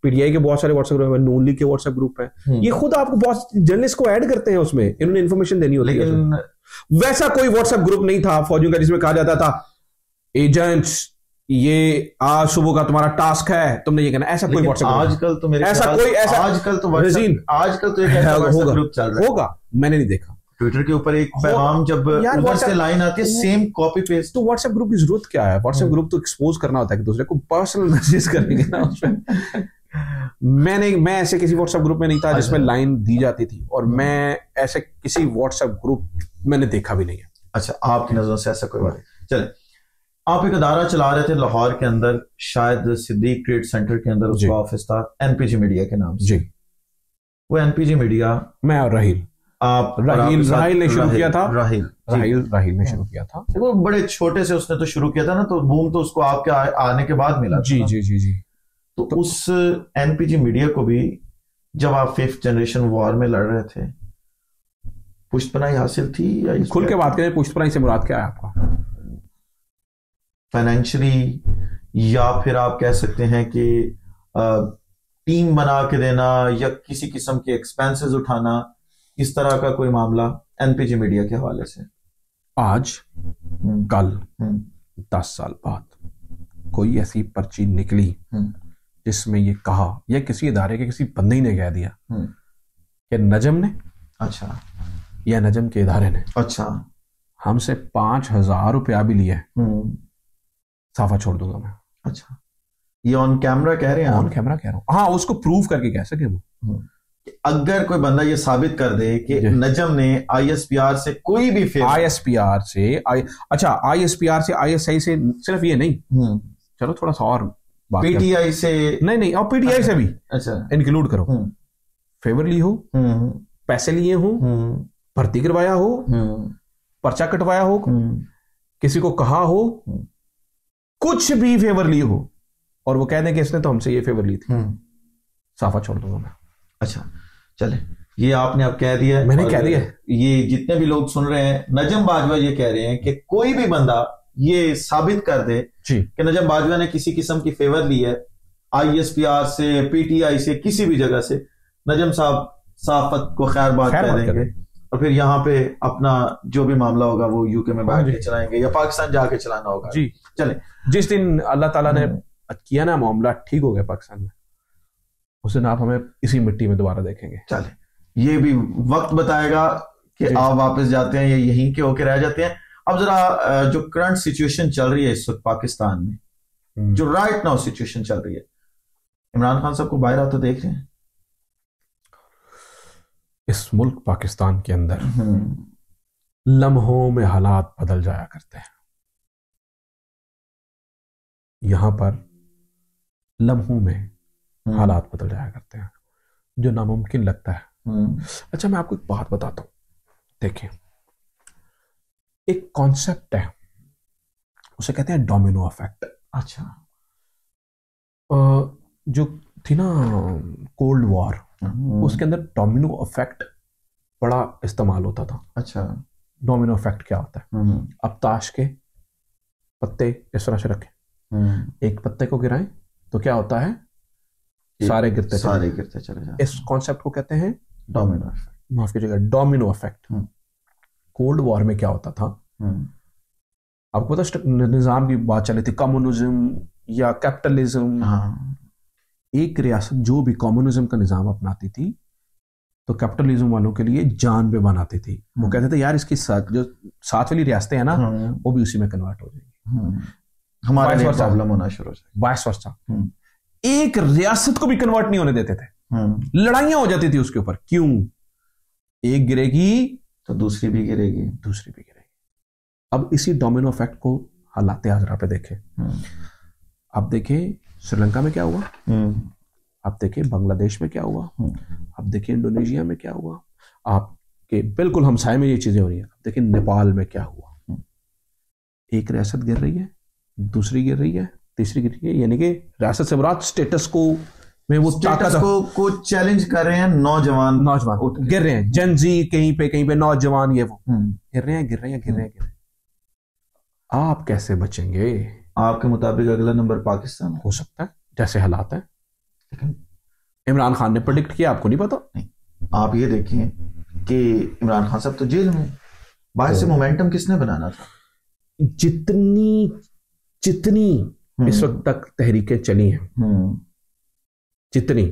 पीटीआई के बहुत सारे व्हाट्सएप ग्रुप है, नून लीग के व्हाट्सएप ग्रुप है, ये खुद आपको बहुत जर्नलिस्ट को ऐड करते हैं उसमें, इन्होंने इन्फॉर्मेशन देनी होती है। वैसा कोई व्हाट्सएप ग्रुप नहीं था फौजियों का जिसमें कहा जाता था एजेंट्स ये आज सुबह का तुम्हारा टास्क है, तुमने ये करना। ऐसा कोई व्हाट्सएप आजकल तो मेरे ऐसा कोई ऐसा आजकल तो एक होगा, मैंने नहीं देखा। ट्विटर के ऊपर एक पैगाम जब उधर से लाइन आती है, सेम कॉपी पेस्ट। तो व्हाट्सएप ग्रुप की जरूरत क्या है? व्हाट्सएप ग्रुप तो एक्सपोज करना होता है कि दूसरे को पर्सनल मैसेज करेंगे ना उसमें। मैं ऐसे किसी व्हाट्सएप ग्रुप में नहीं था जिसमें लाइन दी जाती थी, और मैं ऐसे किसी व्हाट्सएप ग्रुप मैंने देखा भी नहीं है। अच्छा, आपकी नजरों से ऐसा कोई बात? चले, आप एक अदारा चला रहे थे लाहौर के अंदर, शायद सिद्दीक ट्रेड सेंटर के अंदर उसका ऑफिस था, एनपीजी मीडिया के नाम से। जी। वो एनपीजी मीडिया, मैं और राहिल, आप राहिल ने शुरू किया था। राहिल ने शुरू किया था। वो बड़े छोटे से उसने तो शुरू किया था ना, तो बूम तो उसको आपके आने के बाद मिला जी जी जी जी। तो उस एनपीजी मीडिया को भी जब आप 5th जनरेशन वॉर में लड़ रहे थे, पुष्टपनाही हासिल थी? या खुल के बात करें, पुष्टपनाही से मुराद क्या है आपका? फाइनेंशियली, या फिर आप कह सकते हैं कि टीम बना के देना, या किसी किस्म के एक्सपेंसेस उठाना, इस तरह का कोई मामला एनपीजी मीडिया के हवाले से? आज कल 10 साल बाद कोई ऐसी पर्ची निकली जिसमें ये कहा, या किसी इदारे के किसी बंदे ही ने कह दिया कि नजम ने, अच्छा, या नजम के इदारे ने, अच्छा, हमसे 5,000 रुपया भी लिया, साफा छोड़ दूंगा मैं। अच्छा, ये ऑन कैमरा कह रहे हैं? ऑन कैमरा कह रहा हूं। हाँ, उसको प्रूव करके कह सके वो। अगर कोई बंदा ये साबित कर दे कि नजम ने आईएसपीआर से कोई भी आईएसपीआर से आईएसपीआर से आईएसआई से सिर्फ ये नहीं, चलो थोड़ा सा और बात, पीटीआई से नहीं, और पीटीआई से भी अच्छा इंक्लूड करो, फेवर ली हो, पैसे लिए हो, भर्ती करवाया हो, पर्चा कटवाया हो, किसी को कहा हो, कुछ भी फेवर ली हो, और वो कह दें कि इसने तो हमसे ये फेवर ली थी, साफा छोड़ दूंगा मैं। अच्छा, चले, ये आपने अब कह दिया, मैंने कह दिया। ये जितने भी लोग सुन रहे हैं, नजम बाजवा ये कह रहे हैं कि कोई भी बंदा ये साबित कर दे कि नजम बाजवा ने किसी किस्म की फेवर ली है आईएसपीआर से, पीटीआई से, किसी भी जगह से, नजम साहब साफत को खैर बात कह देंगे, और फिर यहाँ पे अपना जो भी मामला होगा वो यूके में बैठ के चलाएंगे या पाकिस्तान जाके चलाना होगा जी। चले, जिस दिन अल्लाह ताला ने किया ना मामला ठीक हो गया पाकिस्तान में, उस दिन आप हमें इसी मिट्टी में दोबारा देखेंगे। चले, ये भी वक्त बताएगा कि आप वापस जाते हैं या यहीं के होके रह जाते हैं। अब जरा जो करंट सिचुएशन चल रही है इस वक्त पाकिस्तान में, जो राइट नाउ सिचुएशन चल रही है, इमरान खान साहब को बाहर आते देख रहे हैं? इस मुल्क पाकिस्तान के अंदर लम्हों में हालात बदल जाया करते हैं। यहां पर लम्हों में हालात बदल जाया करते हैं, जो नामुमकिन लगता है। अच्छा, मैं आपको एक बात बताता हूं, देखिए, एक कॉन्सेप्ट है, उसे कहते हैं डोमिनो इफेक्ट। अच्छा, जो थी ना कोल्ड वॉर, उसके अंदर डोमिनो इफेक्ट बड़ा इस्तेमाल होता था। अच्छा, डोमिनो इफेक्ट क्या होता है? अब ताश के पत्ते इस तरह से रखें, एक पत्ते को गिराएं तो क्या होता है? सारे गिरते चले जाते। इस कॉन्सेप्ट को कहते हैं डोमिनो इफेक्ट। माफ कीजिएगा, डोमिनो इफेक्ट। कोल्ड वॉर में क्या होता था, आपको पता निजाम की बात चली थी, कम्युनिज्म या कैपिटलिज्म। एक रियासत जो भी कम्युनिज्म का निजाम अपनाती थी तो कैपिटलिज्म वालों के लिए जान पे बनाती थी। वो कहते थे यार इसकी जो साथ वाली रियासतें हैं ना, वो भी उसी में कन्वर्ट हो जाएगी, हमारे लिए प्रॉब्लम होना शुरू हो जाएगी। Vice versa. एक रियासत को भी कन्वर्ट नहीं होने देते थे, लड़ाइयां हो जाती थी उसके ऊपर। क्यों? एक गिरेगी तो दूसरी भी गिरेगी, दूसरी भी गिरेगी। अब इसी डोमिनो इफेक्ट को हालात हाजरा पे देखें। अब देखें श्रीलंका में क्या हुआ, अब देखें बांग्लादेश में क्या हुआ, अब देखें इंडोनेशिया में क्या हुआ, आपके बिल्कुल हमसाए में ये चीजें हो रही हैं। अब देखें नेपाल में क्या हुआ। एक रियासत गिर रही है, दूसरी गिर रही है, तीसरी गिर रही है, यानी कि रियासत से मुराद स्टेटस को में वो स्टेटस को चैलेंज कर रहे हैं। नौजवान गिर रहे हैं, जनजी कहीं पे नौजवान, ये वो गिर रहे हैं। आप कैसे बचेंगे? आपके मुताबिक अगला नंबर पाकिस्तान हो सकता है, जैसे हालात है। इमरान खान ने प्रेडिक्ट किया, आपको नहीं पता? नहीं, आप ये देखें कि इमरान खान साहब तो जेल में, बाहर से मोमेंटम किसने बनाना था? जितनी इस वक्त तक तहरीकें चली हैं, जितनी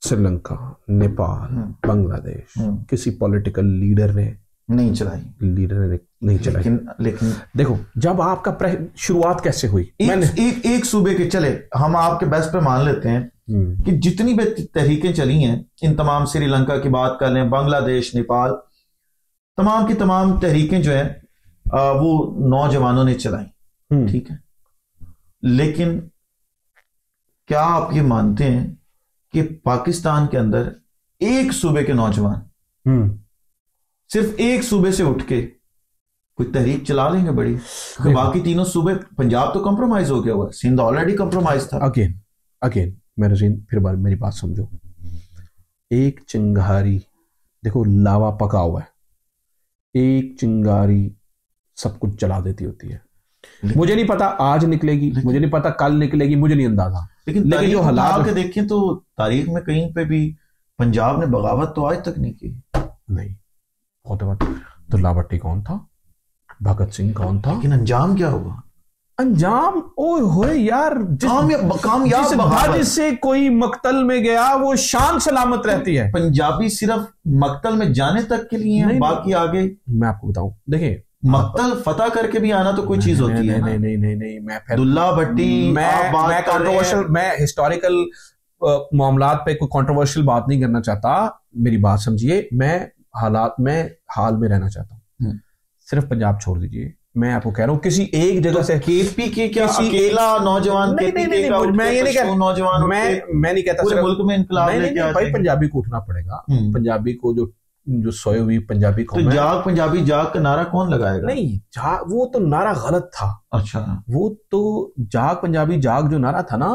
श्रीलंका, नेपाल, बांग्लादेश, किसी पॉलिटिकल लीडर ने नहीं चलाई। लेकिन देखो, जब आपका शुरुआत कैसे हुई, एक सूबे के, चले हम आपके बेस्ट पे मान लेते हैं कि जितनी भी तहरीकें चली हैं, इन तमाम, श्रीलंका की बात कर लें, बांग्लादेश, नेपाल, तमाम की तमाम तहरीकें जो है वो नौजवानों ने चलाई, ठीक है। लेकिन क्या आप ये मानते हैं कि पाकिस्तान के अंदर एक सूबे के नौजवान सिर्फ एक सूबे से उठ के कोई तहरीक चला लेंगे बड़ी, क्योंकि बाकी तीनों सूबे, पंजाब तो कंप्रोमाइज हो गया हुआ है, सिंध ऑलरेडी कंप्रोमाइज था। अगेन मेरे फिर मेरी बात समझो। एक चिंगारी, देखो लावा पका हुआ है, एक चिंगारी सब कुछ जला देती होती है। मुझे नहीं पता आज निकलेगी, मुझे नहीं पता कल निकलेगी, मुझे नहीं अंदाजा, लेकिन जो हालात के देखें तो तारीख में कहीं पे भी पंजाब ने बगावत तो आज तक नहीं की। नहीं, बहुत दुल्ला भट्टी कौन था, भगत सिंह कौन था, लेकिन अंजाम क्या हुआ? अंजाम ओए होए यार, कामयाब जिससे कोई मकतल में गया वो शान सलामत रहती है। पंजाबी सिर्फ मकतल में जाने तक के लिए है, बाकी आगे मैं आपको बताऊं, देखिए मकतल फतह करके भी आना तो कोई चीज होती है। नहीं, मैं फिर दुल्ला भट्टी, मैं कंट्रोवर्शियल, मैं हिस्टोरिकल मामलात पे कोई कंट्रोवर्शियल बात नहीं करना चाहता। मेरी बात समझिए, मैं हालात में हाल में रहना चाहता हूँ। सिर्फ पंजाब छोड़ दीजिए, मैं आपको कह रहा हूँ किसी एक जगह से केपी के क्या अकेला नौजवान, मैं ये नहीं कहता, नौजवान मैं नहीं कहता पूरे मुल्क में इनकलाब लेके आ भाई पंजाबी को उठना पड़ेगा। पंजाबी को जो सोए हुई पंजाबी कौम तो जाग पंजाबी जाग का नारा कौन लगाएगा? नहीं, वो तो नारा गलत था। अच्छा, वो तो जाग पंजाबी जाग जो नारा था ना,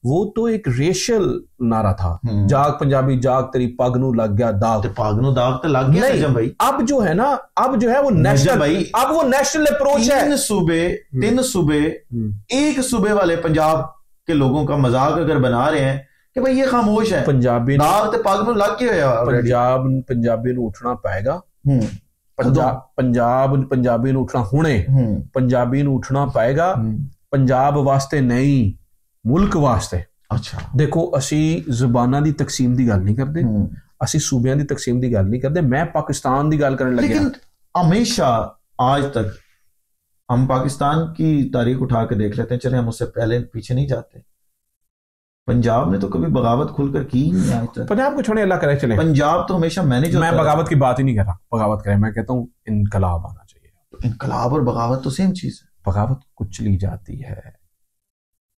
वो तो एक रेशियल नारा था। जाग पंजाबी जाग तेरी पग नू लग गया दाग, पग नू दाग तो लग गया नहीं भाई। अब जो है ना, अब जो है वो नेशनल भाई, अब वो नेशनल अप्रोच है। तीन सूबे एक सूबे वाले पंजाब के लोगों का मजाक अगर बना रहे हैं कि भाई ये खामोश है, पंजाबी दाग ते पग नू लग गया, पंजाबी नू उठना पेगा। पंजाबी नू उठना हुणे, पंजाबी नू उठना पेगा। पंजाब वास्ते नहीं, मुल्क वास्ते। अच्छा, देखो असी जुबाना दी तकसीम दी गल नहीं करते, असी सूबियां दी तकसीम दी गल नहीं करते। मैं पाकिस्तान दी गल करने लगे। लेकिन हमेशा आज तक हम पाकिस्तान की तारीख उठा के देख लेते हैं, चले हम उससे पहले पीछे नहीं जाते। पंजाब ने तो कभी बगावत खुलकर की ही नहीं आज तक। पंजाब को छोड़े, अल्लाह करे चले। पंजाब तो हमेशा मैं बगावत की बात ही नहीं कर रहा, बगावत करे, मैं कहता हूँ इनकलाब आना चाहिए। तो इनकलाब और बगावत तो सेम चीज है। बगावत कुचली जाती है,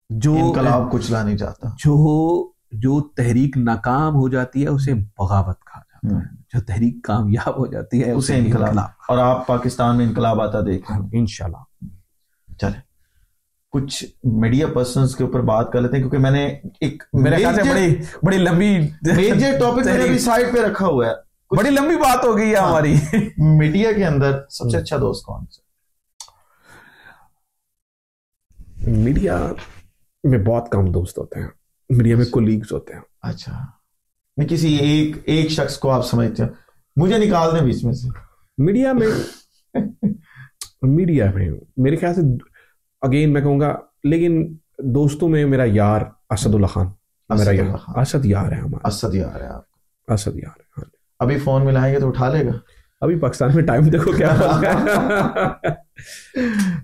जो इनकलाब कुचला नहीं जाता। जो तहरीक नाकाम हो जाती है उसे बगावत कहा जाता है, जो तहरीक कामयाब हो जाती है उसे इनकलाब। और आप पाकिस्तान में इनकलाब आता देख रहे हैं इंशाल्लाह। चले कुछ मीडिया पर्संस के ऊपर बात कर लेते हैं, क्योंकि मैंने एक मेरे ख्याल से बड़ी लंबी मेजर टॉपिक मैंने भी साइड पे रखा हुआ है। बड़ी लंबी बात हो गई है हमारी। मीडिया के अंदर सबसे अच्छा दोस्त कौन सा? मीडिया में बहुत कम दोस्त होते हैं, मीडिया में कोलीग्स होते हैं। अच्छा, मैं किसी एक शख्स को आप समझते हो, मुझे निकाल दें बीच में से। मीडिया में मेरे ख्याल से अगेन मैं कहूंगा, लेकिन दोस्तों में मेरा यार असदुल्ला खान, मेरा यार असद यार है हमारा। असद यार है आप? असद यार है। हाँ। अभी फोन मिलाएंगे तो उठा लेगा? अभी पाकिस्तान में टाइम देखो क्या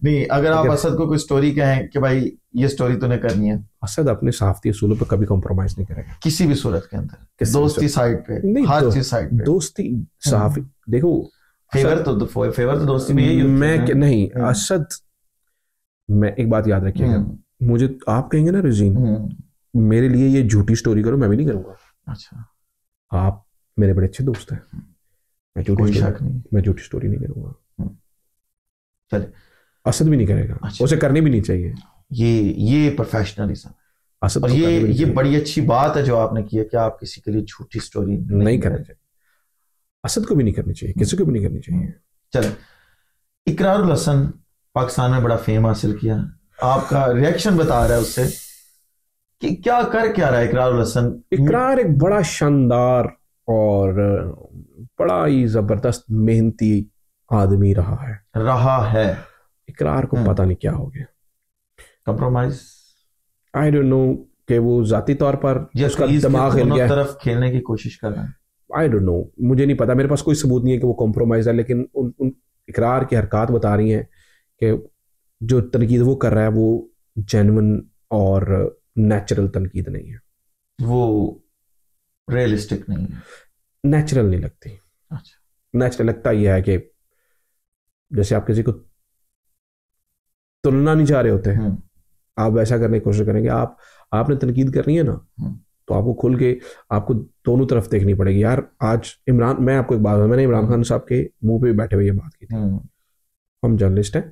नहीं, अगर आप असद को कोई स्टोरी कहें कि भाई ये स्टोरी तूने करनी है, असद अपने सहाफती असूलों पर कभी कॉम्प्रोमाइज नहीं करेगा किसी भी सूरत के अंदर। दोस्ती साइड पे नहीं, हर चीज साइड पे दोस्ती। सहाफी देखो, फेवर तो दोस्ती में यही मैं नहीं असद। मैं एक बात याद रखिएगा, मुझे आप कहेंगे ना रजीन मेरे लिए ये झूठी स्टोरी करो, मैं भी नहीं करूंगा। अच्छा, आप मेरे बड़े अच्छे दोस्त हैं, मैं झूठी स्टोरी नहीं करूंगा। चले, असद भी नहीं करेगा। अच्छा। उसे करनी भी नहीं चाहिए। ये प्रोफेशनलिज्म असद। और ये बड़ी अच्छी बात है जो आपने किया कि आप किसी के लिए झूठी स्टोरी नहीं करनी चाहिए। असद को भी नहीं करनी चाहिए, किसी को भी नहीं करनी चाहिए। चले, इकरारुल हसन पाकिस्तान में बड़ा फेम हासिल किया, आपका रिएक्शन बता रहा है उससे कि क्या रहा है इकरारुल हसन? इकरार एक बड़ा शानदार और बड़ा ही जबरदस्त मेहनती आदमी रहा है। इकरार को पता नहीं क्या हो गया, कंप्रोमाइज, आई डोंट नो कि वो जाती तौर पर उसका दिमाग हिल गया, तरफ खेलने की कोशिश कर रहा है। आई डोंट नो, मुझे नहीं पता, मेरे पास कोई सबूत नहीं है कि वो कॉम्प्रोमाइज है, लेकिन उन इकरार की हरकत बता रही हैं कि जो तनकीद वो कर रहा है वो जेन्युइन और नेचुरल तनकीद नहीं है, वो रियलिस्टिक नहीं है, नेचुरल नहीं लगती। अच्छा, नेचुरल लगता यह है कि जैसे आप किसी को तुलना नहीं चाह रहे होते, आप वैसा करने की कोशिश करेंगे। आपने तनकीद करनी है ना, तो आपको खुल के आपको दोनों तरफ देखनी पड़ेगी यार। आज इमरान, मैं आपको एक बात, मैंने इमरान खान साहब के मुंह पे बैठे हुए ये बात की थी, हम जर्नलिस्ट हैं,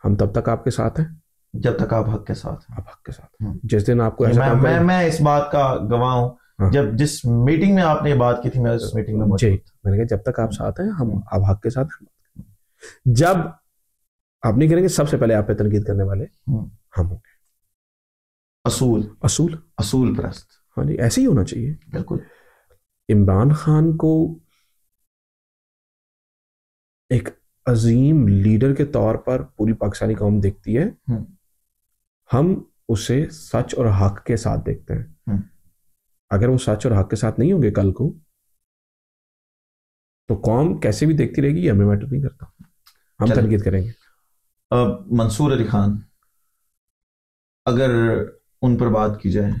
हम तब तक आपके साथ हैं जब तक आप हक के साथ हैं। आप हक के साथ हैं। जिस दिन आपको ऐसा मैं इस बात का गवाह हूँ। हाँ। जब जिस मीटिंग में आपने ये बात की थी, मैं उस मीटिंग में मौजूद था। मैंने कहा जब तक आप साथ हैं हम आप हक के साथ हैं। जब आप नहीं करेंगे, सबसे पहले आप पे तनकीद करने वाले हम होंगे। असूल असूल असूल परस्त। हाँ जी, ऐसे ही होना चाहिए। बिल्कुल। इमरान खान को एक अजीम लीडर के तौर पर पूरी पाकिस्तानी कौम देखती है, हम उसे सच और हक के साथ देखते हैं। अगर वो सच और हक के साथ नहीं होंगे कल को, तो कौम कैसे भी देखती रहेगी, हमें मैटर नहीं करता, हम तनकीद करेंगे। मंसूर अली खान, अगर उन पर बात की जाए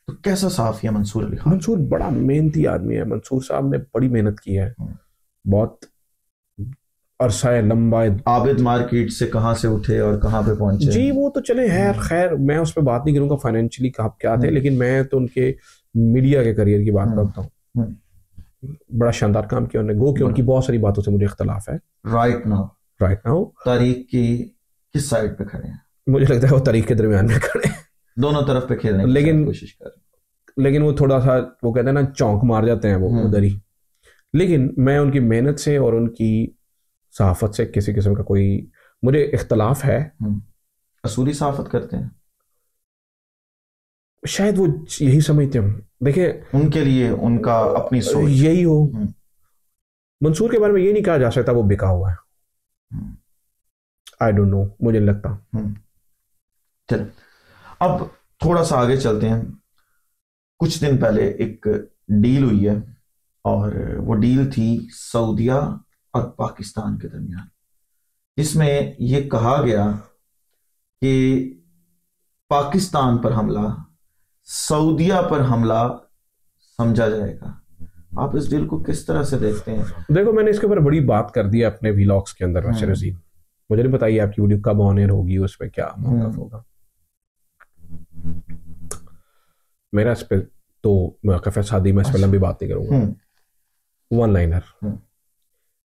तो कैसा साफी है मंसूर अली खान? मंसूर बड़ा मेहनती आदमी है। मंसूर साहब ने बड़ी मेहनत की है, बहुत अरसा है, लंबा है। आबिद मार्केट से कहां से उठे और कहां पे पहुंचे? जी वो तो चले है, खैर मैं उस पर बात नहीं करूंगा फाइनेंशियली क्या थे, लेकिन मैं तो उनके मीडिया के करियर की बात करता हूँ। बड़ा शानदार काम किया उन्होंने, गो कि उनकी बहुत सारी बातों से मुझे इख्तलाफ है। राइट नाउ तारीख की किस साइड पे खड़े हैं? मुझे लगता है वो तारीख के दरमियान में खड़े हैं, दोनों तरफ पे खेलने की कोशिश कर रहे हैं। लेकिन वो थोड़ा सा, वो कहते हैं ना, चौंक मार जाते हैं वो उधर ही। लेकिन मैं उनकी मेहनत से और उनकी सहाफत से किसी किस्म का कोई मुझे इख्तलाफ है। असूली सहाफत करते हैं, शायद वो यही समझते हो। देखिए उनके लिए उनका अपनी सोच यही हो। मंसूर के बारे में ये नहीं कहा जा सकता वो बिका हुआ है। आई डोंट नो, मुझे नहीं लगता। चलो अब थोड़ा सा आगे चलते हैं। कुछ दिन पहले एक डील हुई है, और वो डील थी सऊदिया और पाकिस्तान के दरमियान, जिसमें यह कहा गया कि पाकिस्तान पर हमला सऊदिया पर हमला समझा जाएगा। आप इस डील को किस तरह से देखते हैं? देखो, मैंने इसके ऊपर बड़ी बात कर दी है अपने व्लॉग्स के अंदर। वैसे रजीन, मुझे नहीं बताइए आपकी वीडियो कब ऑन एयर होगी, उस पर क्या मौक़िफ़ होगा। मेरा इस पर तो मौक़िफ़ है सादी, मैं इस पर लंबी बात नहीं करूंगा। वन लाइनर,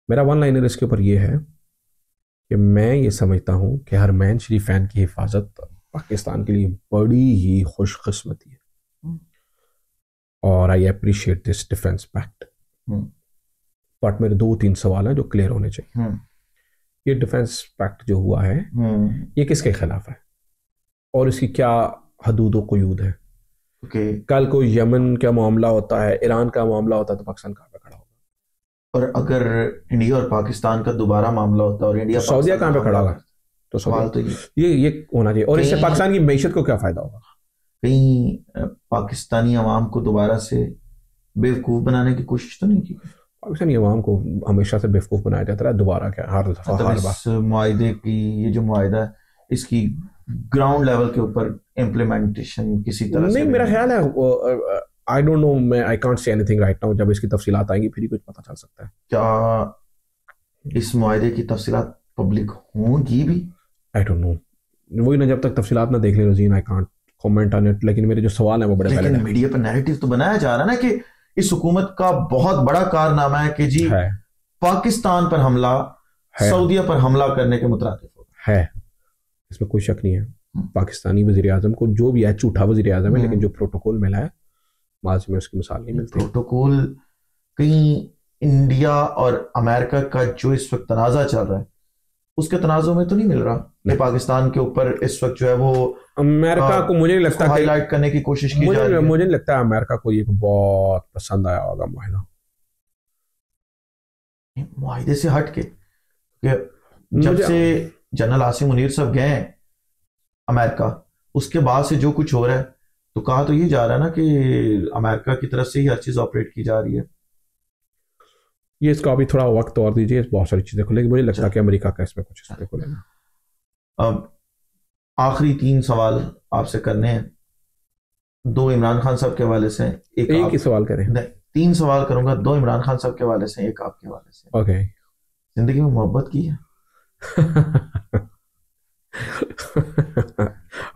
मेरा वन लाइनर इसके ऊपर ये है कि मैं ये समझता हूं कि हरमैन शरीफैन की हिफाजत पाकिस्तान के लिए बड़ी ही खुशकिस्मती है, और I appreciate this defence pact. But मेरे 2-3 सवाल हैं जो क्लियर होने चाहिए। ये डिफेंस पैक्ट जो हुआ है, ये किसके खिलाफ है और इसकी क्या हदूद व क़ुयूद है? कल को यमन का मामला होता है, ईरान का मामला होता है, तो पाकिस्तान कहाँ पे खड़ा होगा? और अगर इंडिया और पाकिस्तान का दोबारा मामला होता है और इंडिया सऊदिया कहाँ पे खड़ा होगा? तो सवाल तो ये होना चाहिए। और इससे पाकिस्तान की मैशत को क्या फायदा होगा? कहीं पाकिस्तानी अवाम को दोबारा से बेवकूफ बनाने की कोशिश तो नहीं की? पाकिस्तानी अवाम को हमेशा से बेवकूफ बनाया जाता है, दोबारा क्या, हर दफा हर बार। इस मुआहदे की, ये जो मुआहदा है, इसकी ग्राउंड लेवल के ऊपर इम्प्लीमेंटेशन किसी तरह नहीं, मेरा ख्याल है, आई डोंट नो, मैं I can't say anything right now. जब इसकी तफसीलात आएंगी फिर ही कुछ पता चल सकता है। क्या इस मुआहदे की तफसीलात पब्लिक होंगी भी? आई डोंट नो, वही ना, जब तक तफसीलात ना देख ले Razeen, I can't comment on it. लेकिन मेरे जो सवाल है वो बड़े लेकिन मीडिया पर नैरेटिव तो बनाया जा रहा है ना कि इस हुकूमत का बहुत बड़ा कारनामा है कि जी है पाकिस्तान पर हमला सऊदिया पर हमला करने के मुतरादिफ है। इसमें कोई शक नहीं है। पाकिस्तानी वज़ीर आज़म को जो भी है, झूठा वज़ीर आज़म है, लेकिन जो प्रोटोकॉल मिला है माजी में उसकी मिसाल नहीं मिलती। प्रोटोकॉल कहीं इंडिया और अमेरिका का जो इस वक्त तनाज़ा चल रहा है उसके तनाज़ों में तो नहीं मिल रहा कि पाकिस्तान के ऊपर इस वक्त जो है वो अमेरिका को, मुझे नहीं लगता, हाईलाइट करने की कोशिश की जा रही है। मुझे नहीं लगता है अमेरिका को ये बहुत पसंद आया होगा मुआहिदा, मुआहिदे से हट के। जब से जनरल आसिम मुनीर साहब गए अमेरिका, उसके बाद से जो कुछ हो रहा है, तो कहा तो ये जा रहा है ना कि अमेरिका की तरफ से ही हर चीज ऑपरेट की जा रही है। ये इसका अभी थोड़ा वक्त और दीजिए, बहुत सारी चीजें खुलेगी। मुझे लगता है कि अमेरिका का इसमें कुछ खुलेगा। अब आखिरी 3 सवाल आपसे करने हैं, 2 इमरान खान साहब के हवाले से, एक ही सवाल करें। 3 सवाल करूंगा, 2 इमरान खान साहब के हवाले से, एक आपके हवाले से। ओके। जिंदगी में मोहब्बत की है?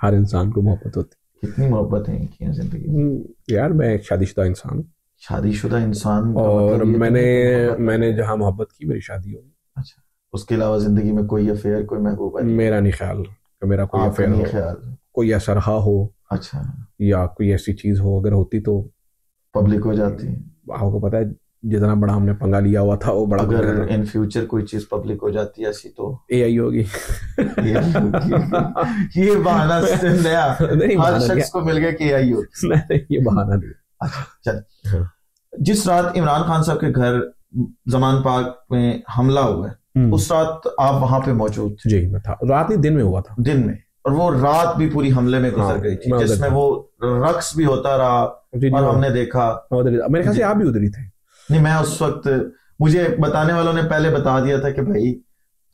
हर इंसान को मोहब्बत होती कितनी मोहब्बतें की हैं जिंदगी। यार मैं एक शादीशुदा इंसान हूँ, शादीशुदा इंसान, और मैंने जहाँ मोहब्बत की मेरी शादी होगी। अच्छा, उसके अलावा जिंदगी में कोई अफेयर, कोई महबूबा नहीं? मेरा नहीं ख्याल कि मेरा कोई आपका अफेयर नहीं हो, ख्याल? कोई ऐसा रहा हो, अच्छा, या कोई ऐसी चीज हो, अगर होती तो पब्लिक हो जाती है। आपको पता है जितना बड़ा हमने पंगा लिया हुआ था वो बड़ा अगर इन फ्यूचर कोई चीज पब्लिक हो जाती है ऐसी तो AI होगी। ये बहाना नया नहीं, हर शख्स को मिल गया कि AI होगी। नहीं, ये बहाना नहीं। अच्छा चल, जिस रात इमरान खान साहब के घर जमान पार्क में हमला हुआ है, उस रात आप वहां पे मौजूद थे? जी मैं था, रात नहीं दिन में हुआ था। दिन में, और वो रात भी पूरी हमले में गुजर गई थी, जिसमें वो रक्स भी होता रहा और हमने देखा। मेरे ख्याल से आप भी उधर ही थे। नहीं, मैं उस वक्त, मुझे बताने वालों ने पहले बता दिया था कि भाई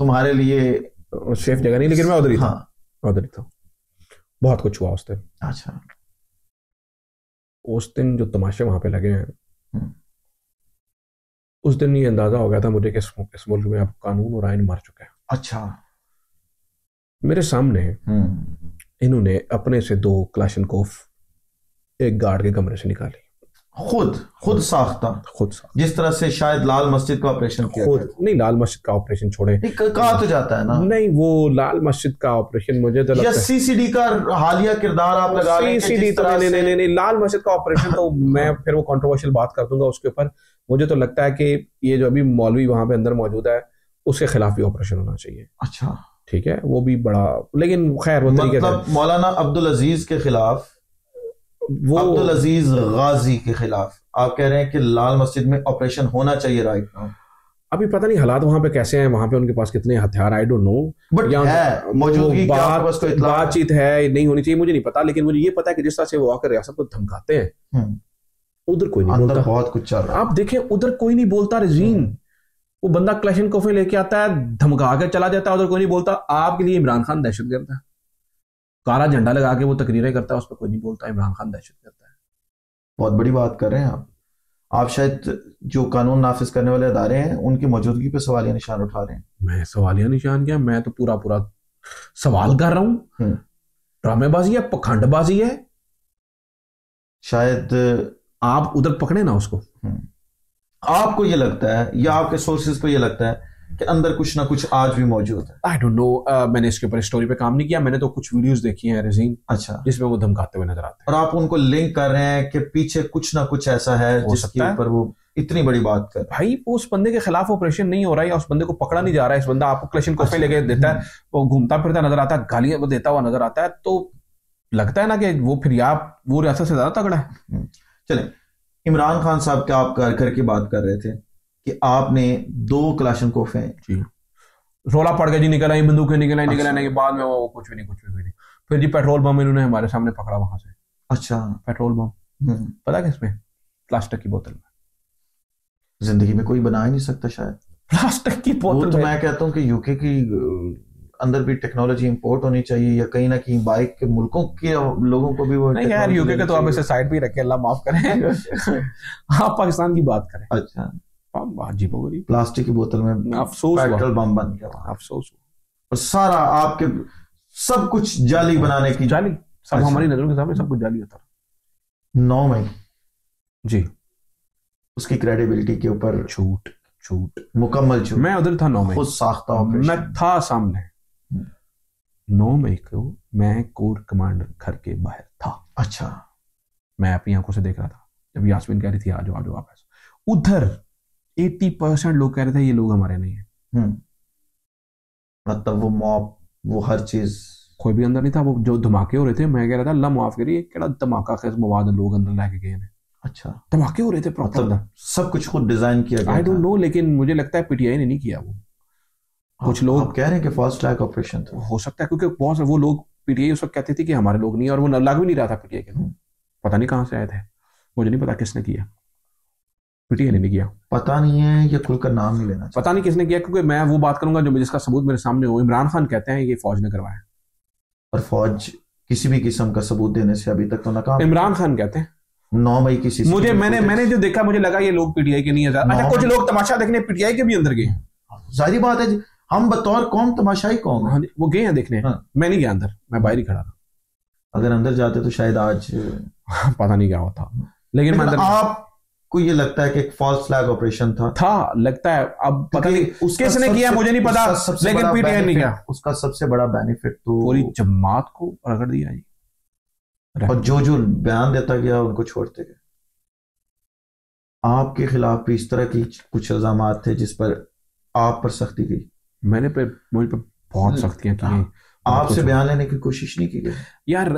तुम्हारे लिए सेफ जगह नहीं, लेकिन मैं उधर ही था। हाँ, उधर ही था। बहुत कुछ हुआ उस दिन। अच्छा, उस दिन जो तमाशे वहां पे लगे हैं, उस दिन ये अंदाजा हो गया था मुझे कि इस मुल्क में अब कानून और आइन मर चुका है। अच्छा, मेरे सामने इन्होंने अपने से 2 क्लाशनकोफ एक गार्ड के कमरे से निकाली, खुद साख्ता, जिस तरह से शायद लाल मस्जिद का ऑपरेशन किया खुद नहीं, लाल मस्जिद का ऑपरेशन छोड़े, कहा तो जाता है ना। नहीं, वो लाल मस्जिद का ऑपरेशन मुझे तो लगता है CCD का हालिया किरदार आप लगा रहे हैं। CCD तो नहीं, लाल मस्जिद का ऑपरेशन तो मैं फिर वो कंट्रोवर्शियल बात कर दूंगा उसके ऊपर। मुझे तो लगता है कि ये जो अभी मौलवी वहां पे अंदर मौजूद है उसके खिलाफ भी ऑपरेशन होना चाहिए। अच्छा, ठीक है, वो भी बड़ा, लेकिन खैर वो मतलब मौलाना अब्दुल अजीज के खिलाफ, वो अब्दुल अजीज गाजी के खिलाफ आप कह रहे हैं कि लाल मस्जिद में ऑपरेशन होना चाहिए राइट नाउ। अभी पता नहीं हालात वहां पे कैसे हैं, वहां पे उनके पास कितने हथियार, आई डोंट नो, बट है मौजूदगी, बातचीत है, नहीं होनी चाहिए मुझे नहीं पता, लेकिन मुझे ये पता है कि जिस तरह से वो आकर रियासत को धमकाते हैं, उधर कोई नहीं बोलता। बहुत कुछ चल रहा है, आप देखें उधर कोई नहीं बोलता। रजीन, वो बंदा क्लैशनकोफ लेके आता है, धमका के चला जाता है, उधर कोई नहीं बोलता। आपके लिए इमरान खान दहशतगर्द है, काला झंडा लगा के वो तकरीरें करता है, उस पर कोई नहीं बोलता इमरान खान दहशतगर्द है। बहुत बड़ी बात कर रहे हैं आप शायद जो कानून नाफिज करने वाले अदारे हैं उनकी मौजूदगी पे सवालिया निशान उठा रहे हैं। मैं सवालिया निशान क्या, मैं तो पूरा सवाल कर रहा हूं। ड्रामेबाजी है, पखंडबाजी है। शायद आप उधर पकड़े ना उसको। आपको ये लगता है या आपके सोर्सेज को ये लगता है कि अंदर कुछ ना कुछ आज भी मौजूद है? आई डोंट नो, मैंने इसके ऊपर स्टोरी पे काम नहीं किया, मैंने तो कुछ वीडियोस देखी हैं रजीन, अच्छा, जिसमें वो धमकाते हुए नजर आते हैं, और आप उनको लिंक कर रहे हैं कि पीछे कुछ ना कुछ ऐसा है जिसके ऊपर वो इतनी बड़ी बात कर। भाई उस बंदे के खिलाफ ऑपरेशन नहीं हो रहा है, या उस बंदे को पकड़ा नहीं जा रहा है, इस बंदा आपको क्लैशनकोफ लेके देता है, वो घूमता फिरता नजर आता है, गालियां देता हुआ नजर आता है, तो लगता है ना कि वो फिर वो रियासत से ज्यादा तगड़ा है। चले, इमरान खान साहब का आप घर की बात कर रहे थे कि आपने 2 क्लैशनकोफ हैं जी, रोला पड़ गया जी, निकल आई बंदूकें, निकल आने के बाद में वो कुछ भी नहीं। फिर जी पेट्रोल बम इन्होंने हमारे सामने पकड़ा वहां से। अच्छा, पेट्रोल बम पता किसमें? प्लास्टिक की बोतल में। जिंदगी में कोई बना ही नहीं सकता शायद प्लास्टिक की बोतल। तो मैं कहता हूँ कि यूके की अंदर भी टेक्नोलॉजी इंपोर्ट होनी चाहिए, या कहीं ना कहीं बाइक के मुल्कों के लोगों को भी वो नहीं यार, यूके के तो आप इसे साइड पे रखे, अल्लाह माफ करें। आप पाकिस्तान की बात करें। अच्छा, प्लास्टिक की बोतल में अफसोस पेट्रोल बम बन गया, अफसोस। और सारा आपके सब कुछ जाली बनाने की, जाली सब। अच्छा, हमारी नजरों के सामने सब कुछ जाली होता है। 9 मई जी, उसकी क्रेडिबिलिटी के ऊपर झूठ मुकम्मल झूठ। मैं उधर था 9 मई, खुद साख्ता ऑपरेशन, मैं था सामने। 9 मई को मैं कोर कमांडर घर के बाहर था। अच्छा, मैं अपनी आंखों से देख रहा था जब यास्मीन कह रही थी आ जाओ वापस। उधर 80% लोग कह रहे थे ये लोग हमारे नहीं है। मतलब वो मॉब, वो हर चीज, कोई भी अंदर नहीं था। वो जो धमाके हो रहे थे, मैं कह रहा था अल्लाह माफ करिए, केड़ा धमाका खेस मवाद लोग अंदर लेके गए हैं। अच्छा, धमाके हो रहे थे प्रॉपर, मतलब सब कुछ खुद डिजाइन किया गया। आई डोंट नो, लेकिन मुझे लगता है पीटीआई ने नहीं किया। वो कुछ लोग कह रहे हैं कि फास्ट ट्रैक ऑपरेशन था। हो सकता है, क्योंकि बहुत वो लोग पीटीआई उस वक्त कहते थे कि हमारे लोग नहीं, और वो लग भी नहीं रहा था पीटीआई के लोग। पता नहीं कहां से आए थे, मुझे नहीं पता किसने किया। पीटीआई ने नहीं किया, पता नहीं है, या खुलकर नाम नहीं लेना, पता नहीं किसने किया, क्योंकि मैं वो बात करूंगा जो जिसका सबूत मेरे सामने हो। इमरान खान कहते हैं ये फौज ने करवाया, और फौज किसी भी किस्म का सबूत देने से अभी तक तो नाकाम। इमरान खान कहते हैं 9 मई की मुझे मैंने जो देखा, मुझे लगा ये लोग पीटीआई के नहीं है। अच्छा, कुछ लोग तमाशा देखने पीटीआई के भी अंदर गए। जाहिर बात है, हम बतौर कौम तमाशाई कौम, वो गए हैं देखने। मैं नहीं गया अंदर, मैं बाहर ही खड़ा था। अगर अंदर जाते तो शायद आज पता नहीं क्या होता, लेकिन मैं अंदर आपको ये लगता है कि एक फॉल्स फ्लैग ऑपरेशन था लगता है। अब पता नहीं किसने किया, मुझे नहीं पता, लेकिन पीटीआई ने किया। उसका सबसे बड़ा बेनिफिट तो पूरी जमात को रगड़ दिया जी, और जो जो बयान देता गया उनको छोड़ते गए। आपके खिलाफ भी इस तरह की कुछ इल्जामात थे जिस पर आप पर सख्ती की? मुझ पर बहुत सख्तियां की गई। आपसे बयान लेने की कोशिश नहीं की गई? यार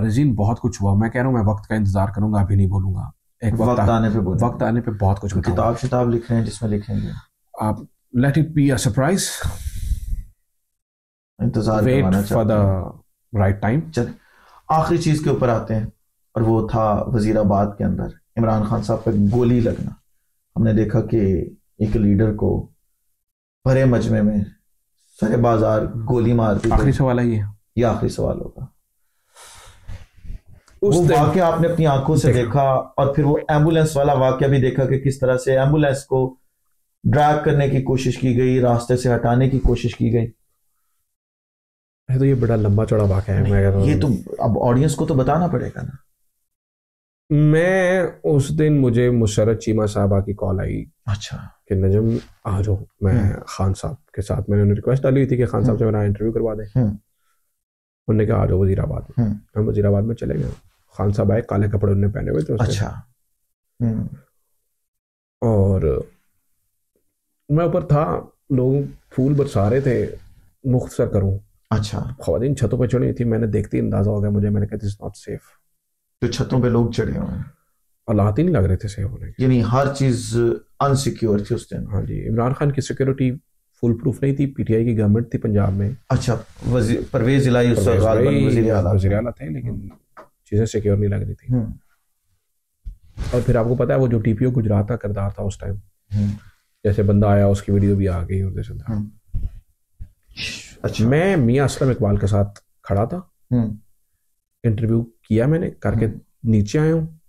रजीन बहुत कुछ हुआ, मैं कह रहा हूँ मैं वक्त का इंतजार करूंगा, अभी नहीं बोलूंगा। एक वक्त आने पे बहुत कुछ किताब शिताब लिख रहे हैं जिसमें लिखेंगे आप, let it be a surprise, इंतजार wait for the right time. चल आखिरी चीज के ऊपर आते हैं, और वो था वजीराबाद के अंदर इमरान खान साहब पर गोली लगना। हमने देखा कि एक लीडर को भरे मजमे में सरे बाजार गोली मार दी। आखिरी सवाल है ये आखिरी सवाल होगा। वो वाकया आपने अपनी आंखों से देखा, और फिर वो एम्बुलेंस वाला वाकया भी देखा कि किस तरह से एम्बुलेंस को ड्रैग करने की कोशिश की गई, रास्ते से हटाने की कोशिश की गई। तो ये बड़ा लंबा चौड़ा वाकया है, मैं ये तो अब ऑडियंस को तो बताना पड़ेगा ना। मैं उस दिन मुझे मुशर्रत चीमा साहबा की कॉल आई, अच्छा, कि नजम आ जाओ। मैं खान साहब के साथ मैंने रिक्वेस्ट डाली हुई थी कि खान साहब से मेरा इंटरव्यू करवा दें। उन्होंने कहा आ जाओ वजीराबाद में। हम वजीराबाद में चले गए। खान साहब आए, काले कपड़े उन्होंने पहने हुए थे। अच्छा। और मैं ऊपर था, लोग फूल बरसा रहे थे, मुख्तसर करूं। अच्छा। ख़वातीन छतों पर चढ़ी थी, मैंने देखते ही अंदाजा हो गया मुझे, मैंने कहा दिस इज नॉट सेफ। तो छतों पे लोग चढ़े हुए हैं, हालात ही नहीं लग रहे थे सेफ होने, यानी हर चीज अनसिक्योर थी उस दिन। हाँ जी, इमरान खान की सिक्योरिटी फुल प्रूफ नहीं थी, पीटीआई की गवर्नमेंट थी पंजाब में। अच्छा, परवेज इलाही वज़ीर आला थे, लेकिन चीजें सिक्योर नहीं लग रही थी। और फिर आपको पता है वो जो टीपीओ गुजरात का किरदार था उस टाइम, जैसे बंदा आया उसकी वीडियो भी आ गई और जैसे था। अच्छा। मैं मियां असलम इकबाल के साथ खड़ा था, इंटरव्यू किया मैंने करके नीचे आया हूँ,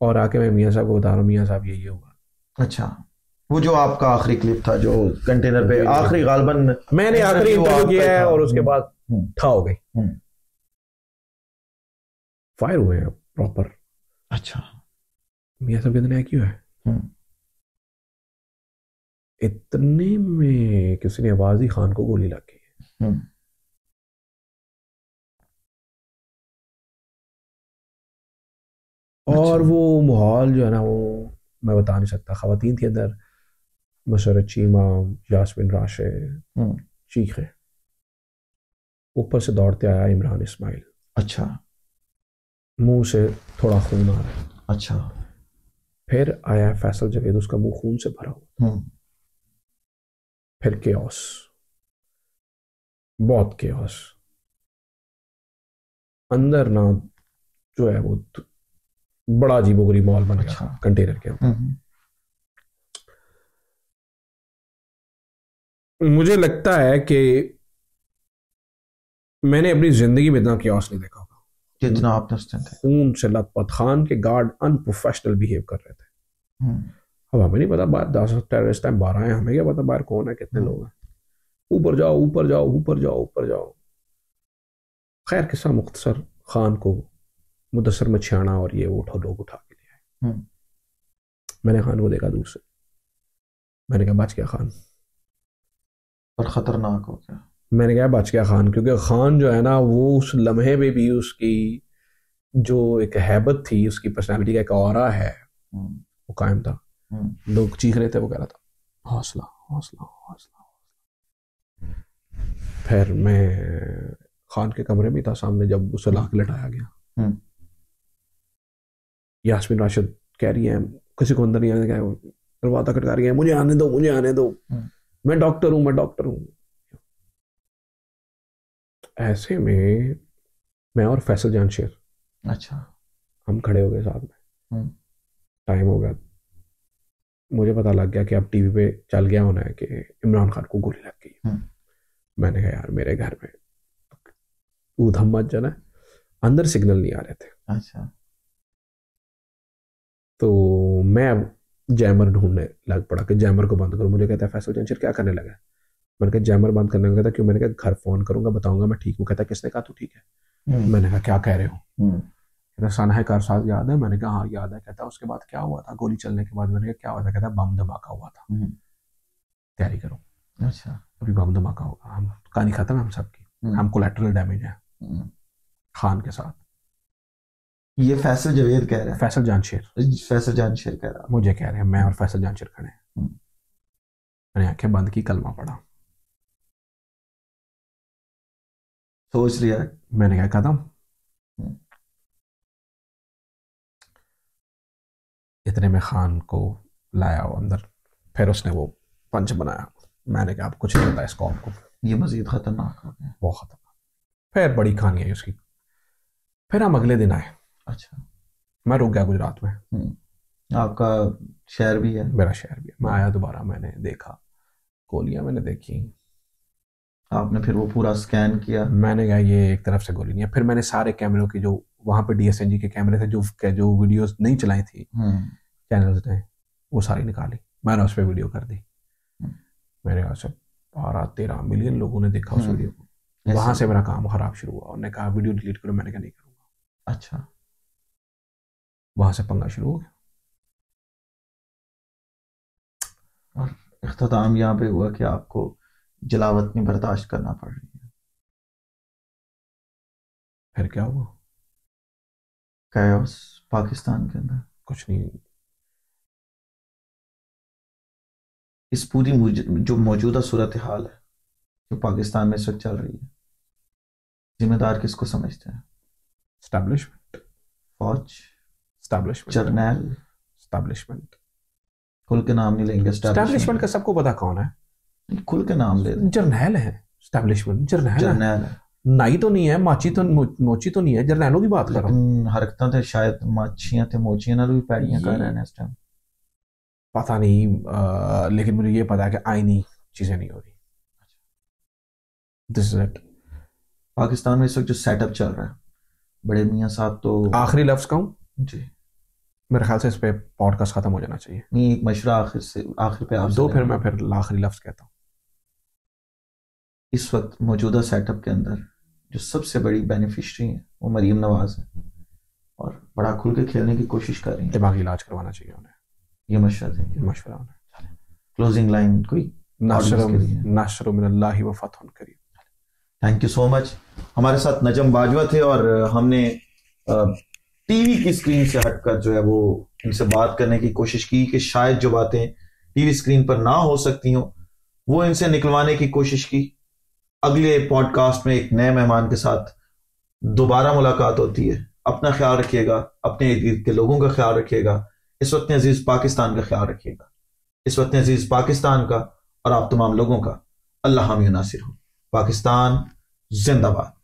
और आके मैं मियां साहब को बता रहा हूँ मियां साहब यही होगा। अच्छा, वो जो आपका आखिरी क्लिप था जो कंटेनर पे आखिरी गालबन मैंने आखिरी इंटरव्यू किया है, और उसके बाद ठा हो गई, फायर हुए हैं प्रॉपर। अच्छा। मियां साहब कितने क्यों है, इतने में किसी ने आवाज ही खान को गोली लग गई। और वो माहौल जो है ना, वो मैं बता नहीं सकता। ख़वातीन थी अंदर, मुशर्रत चीमा, यास्मीन राशिद, चीखे। ऊपर से दौड़ते आया इमरान इस्माइल। अच्छा। मुंह से थोड़ा खून आ रहा है। अच्छा। फिर आया फैसल जवेद, उसका मुंह खून से भरा हुआ। फिर केओस, बहुत केओस अंदर ना, जो है वो बड़ा अजीबोगरीब माहौल बन गया कंटेनर के अंदर। मुझे लगता है कि मैंने अपनी जिंदगी में इतना केओस नहीं देखा होगा जितना आपने उस दिन देखा। खून से लथपथ। खान के गार्ड अनप्रोफेशनल बिहेव कर रहे थे। अब हमें नहीं पता, बाहर 10 टेररिस्ट टाइम 12 हैं, हमें क्या पता बाहर कौन है, कितने लोग हैं। ऊपर जाओ, ऊपर जाओ, ऊपर जाओ, ऊपर जाओ। खैर किस्सा मुख्तसर, खान को मुदस्सर मछियाना और ये उठो लोग उठा के ले आए। मैंने खान को देखा दूर से, मैंने कहा बच गया खान। और खतरनाक हो गया। मैंने कहा बच गया खान, क्योंकि खान जो है ना, वो उस लम्हे में भी उसकी जो एक हैबत थी, उसकी पर्सनालिटी का एक ऑरा है, वो कायम था। लोग चीख रहे थे, वो कह रहा था हौसला हौसला हौसला। फिर मैं खान के कमरे में था सामने, जब उसे लाके लटाया गया। यास्मीन राशिद कह रही है किसी को अंदर नहीं आने, दरवाजा खटका रही है, मुझे आने दो, मुझे आने दो, मैं डॉक्टर हूं, मैं डॉक्टर हूं। ऐसे में मैं और फैसल जानशेर, अच्छा, हम खड़े हो गए साथ में। टाइम हो गया, मुझे पता लग गया कि अब टीवी पे चल गया होना है कि इमरान खान को गोली लग गई। मैंने कहा यार मेरे घर में ऊधम मच जाना, अंदर सिग्नल नहीं आ रहे थे। अच्छा। तो मैं जैमर ढूंढने लग पड़ा कि जैमर को बंद करो। मुझे कहता है फैसल जानशेर क्या करने लगा। मैंने कहा जैमर बंद करने लगा था। क्यों? मैंने कहा घर फोन करूंगा, बताऊंगा मैं ठीक हूँ। कहता किसने कहा तू ठीक है? मैंने कहा क्या कह रहे हो? कहता सन है कारसाज याद है? मैंने कहा हाँ याद है। कहता उसके बाद क्या हुआ था? गोली चलने के बाद। मैंने कहा क्या हुआ था? कहता बम धमाका हुआ था, तैयारी करो। अच्छा, अभी बम धमाका होगा, हम कहानी खत्म है हम सबकी, हम कोलैटरल डैमेज है खान के साथ। ये फैसल जावेद कह रहा है, फैसल जानशेर कह रहा है, मुझे कह रहे हैं, मैं और फैसल जानशेर खड़े हैं। मैंने आंखें बंद की, कलमा पढ़ा, सोच लिया। मैंने क्या कदम इतने में खान को लाया वो अंदर, फिर उसने वो पंच बनाया। मैंने कहा अब कुछ नहीं होता इस कौम को, ये मजीद खतरनाक हो गया, बहुत खतरनाक। फिर बड़ी कहानी आई उसकी। फिर हम अगले दिन आए। अच्छा, मैं रुक गया गुजरात में। आपका शहर भी है? मेरा शहर भी है। मैं आया दोबारा, मैंने देखा गोलियां, मैंने देखी। आपने फिर वो पूरा स्कैन किया? मैंने कहा ये एक तरफ से गोली नहीं है। फिर मैंने सारे कैमरों की, जो वहां पे डीएसएनजी के कैमरे थे, जो वीडियोस नहीं चलाई थी चैनल्स ने, वो सारी निकाली, मैंने उस पर वीडियो कर दी। मेरे यहाँ से 12-13 मिलियन लोगों ने देखा उस वीडियो को। वहां से मेरा काम खराब शुरू हुआ। उन्होंने कहा वीडियो डिलीट करो, मैंने कहा नहीं करूंगा। अच्छा, वहां से पंगा शुरू हो गया। और इख्तिताम यहाँ पे हुआ कि आपको जलावतनी बर्दाश्त करना पड़ रही है। फिर क्या हुआ? कैओस पाकिस्तान के अंदर। कुछ नहीं। इस पूरी जो मौजूदा सूरत हाल है जो पाकिस्तान में इस वक्त चल रही है, जिम्मेदार किसको समझते हैं? एस्टैब्लिशमेंट, फौज, एस्टैब्लिशमेंट, जर्नैल, एस्टैब्लिशमेंट। खुल के नाम नहीं लेंगे। एस्टैब्लिशमेंट का सबको पता कौन है, खुल के नाम ले। जर्नैल है एस्टैब्लिशमेंट, जर्नैल है। नाई तो नहीं है, माची तो मोची तो नहीं है, जर्नैलों की बात कर रहा हूं। हरकतां ते शायद माचियां ते मोचियां नाल भी पैड़ियां कर रहे हैं इस टाइम। पता नहीं, लेकिन मुझे ये पता है कि आईनी चीजें नहीं हो रही। This is it. पाकिस्तान में इस वक्त जो सेटअप चल रहा है, बड़े मियां साहब तो आखिरी लफ्ज कहूं जी, मेरे ख्याल से इस पे पॉडकास्ट खत्म हो जाना चाहिए। नहीं, एक मशवरा आखिर पे आप दो, फिर मैं फिर आखिरी लफ्ज कहता हूं। इस वक्त मौजूदा सेटअप के अंदर जो सबसे बड़ी बेनिफिशरी है वो मरीम नवाज है, और बड़ा खुल के खेलने की कोशिश कर रही है। दिमागी इलाज करवाना चाहिए उन्हें। ये मशवरा देंगे, मशवरा उन्हें। क्लोजिंग लाइन कोई? नासर मिनल्लाहि व फतहुन करीब। Thank you so much. हमारे साथ नजम बाजवा थे, और हमने टीवी की स्क्रीन से हटकर जो है वो इनसे बात करने की कोशिश की कि शायद जो बातें टीवी स्क्रीन पर ना हो सकती हो वो इनसे निकलवाने की कोशिश की। अगले पॉडकास्ट में एक नए मेहमान के साथ दोबारा मुलाकात होती है। अपना ख्याल रखिएगा, अपने इर्द गिर्द के लोगों का ख्याल रखिएगा। इस वक्त अजीज पाकिस्तान का ख्याल रखिएगा। इस वक्त अजीज पाकिस्तान का और आप तमाम लोगों का अल्लाह हामी नासिर हो। पाकिस्तान जिंदाबाद।